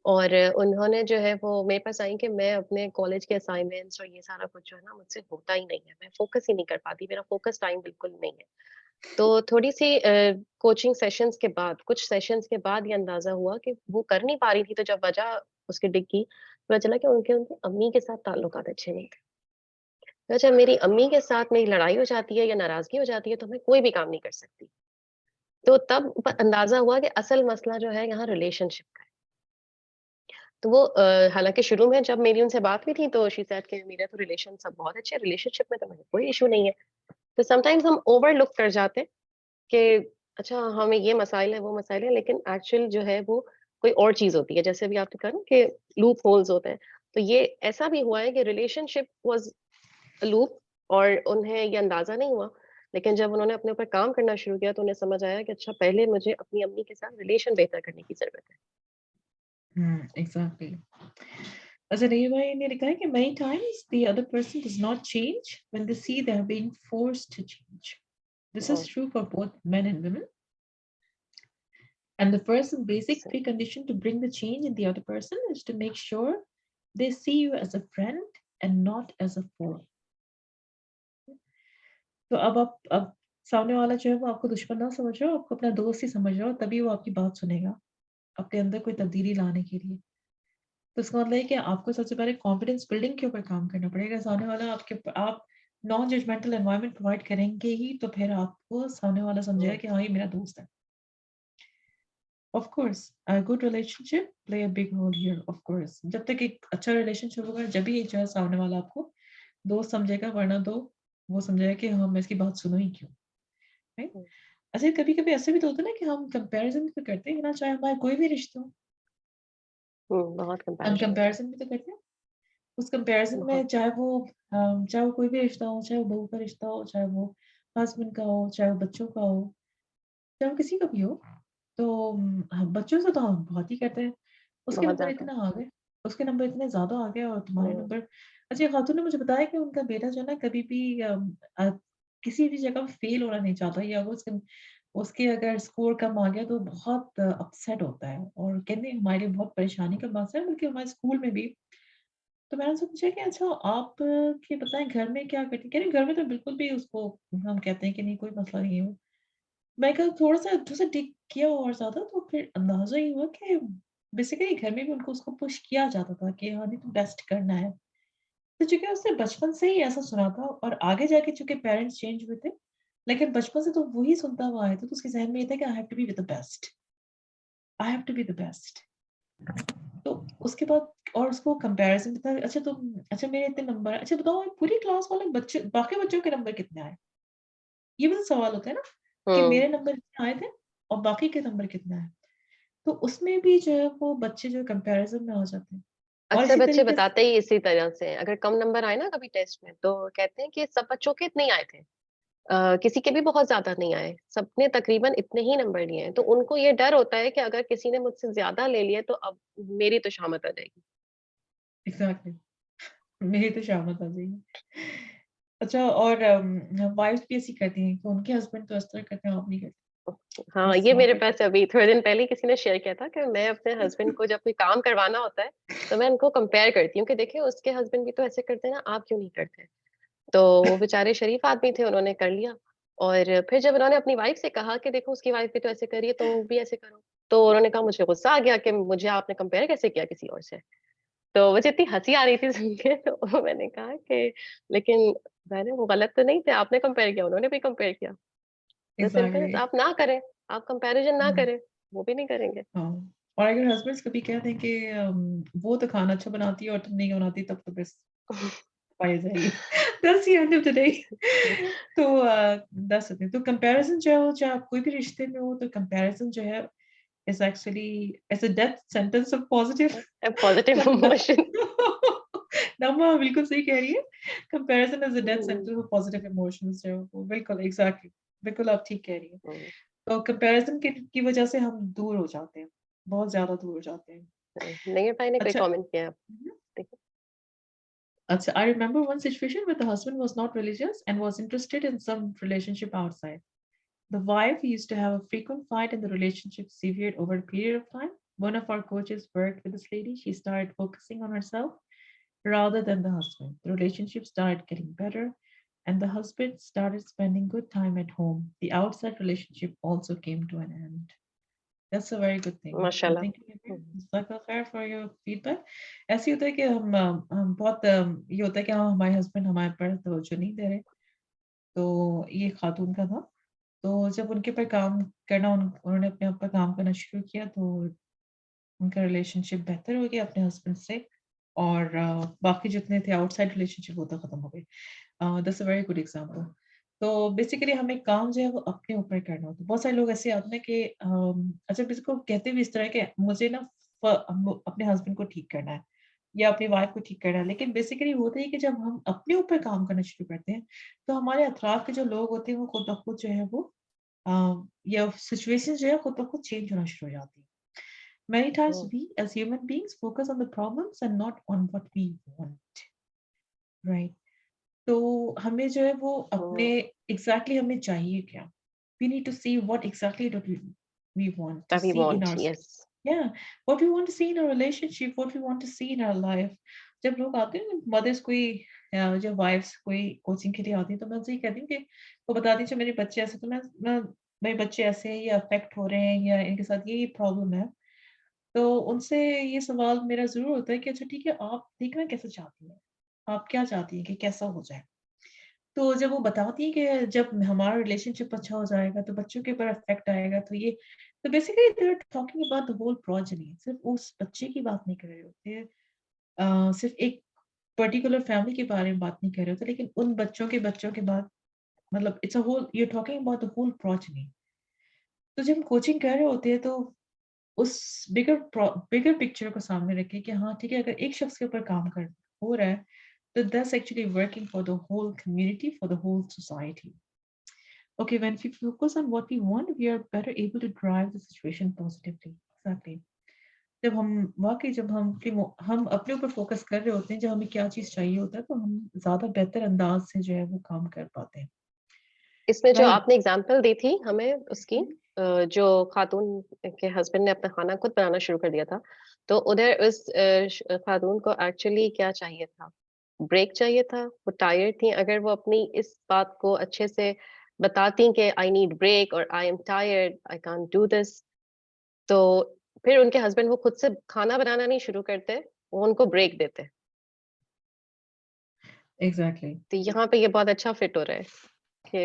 और उन्होंने जो है वो मेरे पास आई कि मैं अपने कॉलेज के असाइनमेंट्स और ये सारा कुछ जो है ना मुझसे होता ही नहीं है। मैं फ़ोकस ही नहीं कर पाती, मेरा फ़ोकस टाइम बिल्कुल नहीं है। तो थोड़ी-सी कोचिंग सेशंस के बाद कुछ सेशंस के बाद ये अंदाज़ा हुआ कि वो कर नहीं पा रही थी, तो जब वजह उसकी डिगी, पता चला कि उनके उनकी अम्मी के साथ ताल्लुकात अच्छे नहीं थे। तो जब मेरी अम्मी के साथ मेरी लड़ाई हो जाती है या नाराज़गी हो जाती है, तो मैं कोई भी काम नहीं कर सकती। तो तब अंदाज़ा हुआ कि असल मसला जो है यहाँ रिलेशनशिप का है। तो वो हालाँकि शुरू में जब मेरी उनसे बात हुई थी, तो शी सेड कि मेरा तो रिलेशन सब बहुत अच्छे हैं, रिलेशनशिप में तो मुझे कोई इश्यू नहीं है। तो समटाइम्स हम ओवरलुक कर जाते हैं कि अच्छा हमें ये मसाइल है, वो मसाइल है, लेकिन एक्चुअल जो है वो कोई और चीज़ होती है। जैसे अभी आपने कहा ना कि लूप होल्स होते हैं। तो ये ऐसा भी हुआ है कि रिलेशनशिप वाज़ अ लूप और उन्हें ये अंदाज़ा नहीं हुआ। लेकिन जब उन्होंने अपने ऊपर काम करना शुरू किया तो उन्हें समझ आया कि अच्छा पहले मुझे अपनी अम्मी के साथ रिलेशन बेहतर करने की ज़रूरत है। एग्ज़ैक्टली। अच्छा रहीम भाई ने लिखा है कि many times the other person does not change when they see they are being forced to change. This is oh! true for both men and women. And the first and basic सही precondition to bring the change in the other person is to make sure they see you as a friend and not as a foe. तो अब सामने वाला जो है वो आपको दुश्मन ना समझ रहा हो, आपको अपना दोस्त ही समझ रहा हो, तभी वो आपकी बात सुनेगा, आपके अंदर कोई तब्दीली लाने के लिए। तो इसका मतलब है कि आपको सबसे पहले कॉन्फिडेंस बिल्डिंग के ऊपर काम करना पड़ेगा। सामने वाला आप नॉन जजमेंटल एनवायरनमेंट प्रोवाइड करेंगे ही तो फिर आपको सामने वाला समझेगा हुँ, कि हाँ, ये मेरा दोस्त है। Of course a good relationship play a big role here of course. जब तक एक अच्छा रिलेशनशिप होगा, जब भी जो है सामने वाला आपको दोस्त समझेगा, वरना तो वो समझेगा कि हाँ, मैं इसकी बात सुनूँ ही क्यों, राइट? हुँ, अच्छा कभी-कभी ऐसा भी तो होता है ना कि हम कंपैरिज़न भी तो करते हैं ना, चाहे हमारा कोई भी रिश्ता हो, बहुत हम कंपैरिज़न होता है, कंपैरिज़न भी तो करते हैं। उस कंपैरिज़न बहुत। में चाहे वो कोई भी रिश्ता हो, चाहे वो बहू का रिश्ता हो, चाहे वो हस्बैंड का हो, चाहे वो बच्चों का हो, चाहे वो किसी का भी हो, तो बच्चों से तो हम बहुत ही करते हैं। उसके बहुत नंबर ज़्यादा। इतना आ गए उसके नंबर इतने ज़्यादा आ गए और तुम्हारे हुँ, नंबर अच्छा ये खातून ने मुझे बताया कि उनका बेटा जो है ना कभी भी किसी भी जगह पे फेल होना नहीं चाहता या वो उसके उसके अगर स्कोर कम आ गया तो बहुत अपसेट होता है और कहते हैं हमारे लिए बहुत परेशानी का मसला है बल्कि हमारे स्कूल में भी तो मैंने उनसे पूछा कि अच्छा आप ये बताएँ घर में क्या करती हैं? कह रही घर में तो बिल्कुल भी उसको हम कहते हैं कि नहीं कोई मसला नहीं है। मैं कहा थोड़ा-सा डिग किया और ज़्यादा तो फिर अंदाज़ा ये हुआ कि बेसिकली घर में भी उनको उसको पुश किया जाता था कि हाँ, नहीं तो बेस्ट करना है। तो चूँकि उसने बचपन से ही ऐसा सुना था और आगे जाके चूँकि पेरेंट्स चेंज हुए थे, लेकिन बचपन से तो वही सुनता हुआ आया था, तो उसके ज़हन में ये था कि I have to be with the best, I have to be the best. तो उसके बाद और उसको कंपैरिज़न भी था, अच्छा मेरे इतने नंबर आए, अच्छा बताओ पूरी क्लास वाले बच्चे बाकी बच्चों के नंबर कितने आए? ये भी तो सवाल होता है ना, कि हुँ। मेरे नंबर इतने आए थे और बाकी के नंबर कितने आए? तो उसमें भी जो है वो बच्चे जो है कंपैरिज़न में आ जाते हैं। और अक्सर इसी बच्चे तरीके बताते से ही इसी तरह से हैं, अगर कम नंबर आए ना कभी टेस्ट में, तो कहते हैं कि सब बच्चों के इतने ही आए थे। किसी के भी बहुत ज़्यादा नहीं आए, सबने तकरीबन इतने ही नंबर लिए हैं। तो उनको ये डर होता है कि अगर किसी ने मुझसे ज़्यादा ले लिए, तो अब मेरी तो शामत आ जाएगी। एग्ज़ैक्टली मेरी तो शामत आ जाएगी। अच्छा और वाइफ़्स भी ऐसी करती हैं कि उनके हस्बैंड तो इस तरह करते हैं, आप नहीं करते। हाँ, दैट्स ये नॉट मेरे इट। पास अभी थोड़े दिन पहले ही किसी ने शेयर किया था कि मैं अपने हस्बैंड को जब कोई काम करवाना होता है, तो मैं उनको कंपेयर करती हूँ कि देखिए उसके हस्बैंड भी तो ऐसे करते हैं ना, आप क्यों नहीं करते? तो वो बेचारे शरीफ आदमी थे, उन्होंने कर लिया और फिर जब उन्होंने अपनी वाइफ़ से कहा कि देखो उसकी वाइफ़ भी तो ऐसे कर रही है, तुम भी ऐसे करो। तो उन्होंने कहा मुझे गुस्सा आ गया कि मुझे आपने कंपेयर कैसे किया किसी और से? तो मुझे इतनी हँसी आ रही थी सुन के तो मैंने कहा कि लेकिन मैंने वो गलत तो नहीं थे, आपने कंपेयर किया, उन्होंने भी कंपेयर किया। तो सिंपल है, एग्ज़ैक्टली तो आप ना करें, आप कंपैरिज़न ना हुँ, करें, वो भी नहीं करेंगे। हाँ। और अगर हस्बैंड्स कभी कह दें कि वो तो खाना अच्छा बनाती है और तुम नहीं बनाती तब तो बस पाई जाएगी। That's the end of the day. तो दैट्स द थिंग। तो कंपैरिज़न जो है वो चाहे आप कोई भी रिश्ते में हो तो कंपैरिज़न जो है is actually as a death sentence of positive A positive मतलब emotion. नम्मा बिल्कुल सही कह रही है। Comparison is a death hmm, sentence of positive emotions जो वो बिल्कुल एग्ज़ैक्टली बिल्कुल आप ठीक कह रही हैं। हुँ, तो कंपैरिज़न की वज़ह से हम दूर हो जाते हैं, बहुत ज़्यादा दूर हो जाते हैं। नहीं भाई ने कोई अच्छा कमेंट किया? हुँ, देखिए। अच्छा I remember one situation where the husband was not religious and was interested in some relationship outside. The wife used to have a frequent fight and the relationship severed over a period of time. One of our coaches worked with this lady. She started focusing on herself rather than the husband. The relationship started getting better, and the husband started spending good time at home. The outside relationship also came to an end. That's a very good thing. So माशाल्लाह। thank you again, hmm, Mustaka Khair, for your feedback. ऐसे ही होता है कि हम बहुत ये होता है कि हाँ, हमारे हस्बैंड हमारे पर तवज्जो नहीं दे रहे, तो ये खातून का था। तो जब उनके ऊपर काम करना उन्होंने अपने आप पर काम करना शुरू किया तो उनका रिलेशनशिप बेहतर हो गया अपने हस्बैंड से और बाकी जितने थे आउटसाइड रिलेशनशिप वो तो खत्म हो गए। That's a very good example. तो बेसिकली हमें काम जो है वो अपने ऊपर करना होता है। बहुत सारे लोग ऐसे आते हैं कि अच्छा किसी को कहते भी इस तरह के मुझे ना अपने हस्बैंड को ठीक करना है या अपनी वाइफ को ठीक करना है। लेकिन बेसिकली होता है कि जब हम अपने ऊपर काम करना शुरू करते हैं, तो हमारे अतराफ के जो लोग होते हैं वो खुद ब खुद जो है वो या सिचुएशन जो है खुद ब खुद चेंज होना शुरू हो जाती है। Many times hmm, we as human beings focus on the problems and not on what we want, right? तो हमें जो है वो अपने हुँ, एग्ज़ैक्टली हमें चाहिए क्या? We need to see what exactly do we want to तभी see in want our yes. yeah, what we want to see in our relationship, what we want to see in our life. जब लोग आते हैं ना mother's कोई जब wives कोई coaching के लिए आती हैं तो मैं उनसे ये कहती हूँ कि वो बता दीजिए मेरे बच्चे ऐसे तो मैं मेरे बच्चे ऐसे हैं, ये अफ़ेक्ट हो रहे हैं या इनके साथ ये प्रॉब्लम है। तो उनसे ये सवाल मेरा ज़रूर होता है कि अच्छा ठीक है, आप देखना कैसे चाहती हैं? आप क्या चाहती हैं कि कैसा हो जाए? तो जब वो बताती हैं कि जब हमारा रिलेशनशिप अच्छा हो जाएगा, तो बच्चों के ऊपर इफ़ेक्ट आएगा, तो ये तो basically they are talking about the whole progeny सिर्फ़ उस बच्चे की बात नहीं कर रहे होते। सिर्फ़ एक पर्टिकुलर फैमिली के बारे में बात नहीं कर रहे होते, लेकिन उन बच्चों के बाद मतलब it's a whole you are talking about the whole progeny. तो जब हम कोचिंग कर रहे होते हैं, तो उस बिगर पिक्चर को सामने रखें कि हाँ, ठीक है, अगर एक शख्स के ऊपर काम कर हो रहा है, तो that's actually working for the whole community, for the whole society. Okay, when we focus on what we want, we are better able to drive the situation positively. Exactly. जब हम अपने ऊपर फ़ोकस कर रहे होते हैं, जब हमें क्या चीज़ चाहिए होता है, तो हम ज़्यादा बेहतर अंदाज़ से जो है वो काम कर पाते हैं। इसमें जो राइट। आपने एग्ज़ाम्पल दी थी हमें उसकी हुँ, जो खातून के हस्बैंड ने अपना खाना खुद बनाना शुरू कर दिया था। तो उधर उस खातून को एक्चुअली क्या चाहिए था? ब्रेक चाहिए था, वो टायर्ड थी, अगर वो अपनी इस बात को अच्छे से बताती कि आई नीड ब्रेक और I am tired, I can't do this, तो फिर उनके हस्बैंड वो खुद से खाना बनाना नहीं शुरू करते, वो उनको ब्रेक देते। एग्ज़ैक्टली, तो यहाँ पे ये बहुत अच्छा फिट हो रहा है कि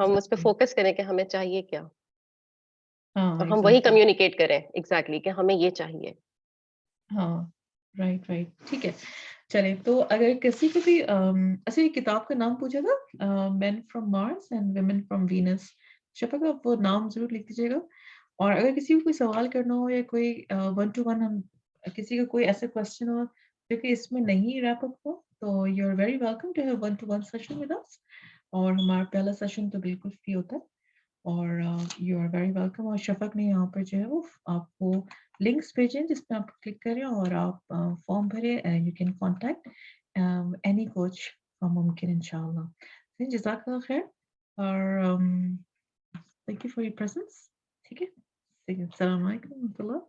हम उस पे एग्ज़ैक्टली। फ़ोकस करें कि हमें चाहिए क्या? हाँ, और हम वही एग्ज़ैक्टली। कम्युनिकेट करें एग्ज़ैक्टली कि हमें ये चाहिए। हाँ, राइट, राइट, ठीक है। चलिए, तो अगर किसी को भी अच्छा ये किताब का नाम पूछा था men from Mars and women from Venus. Shafaq आप वो नाम ज़रूर लिख दीजिएगा और अगर किसी को कोई सवाल करना हो या कोई वन टू वन हम किसी का कोई ऐसा क्वेश्चन हो जो कि इसमें नहीं रैप अप हो, तो you are very welcome to have one to one session with us और हमारा पहला सेशन तो बिल्कुल फ्री होता है। और यू आर वेरी वेलकम और शफ़क़ ने यहाँ पर जो है वो आपको लिंक्स भेजे हैं जिस पे आप क्लिक करें और आप फॉर्म भरें and you can contact any coach from मुमकिन इंशाअल्लाह। जज़ाकल्लाह खैर और thank you for your presence. ठीक है? ठीक है, अस्सलाम वालेकुम व रहमतुल्लाह।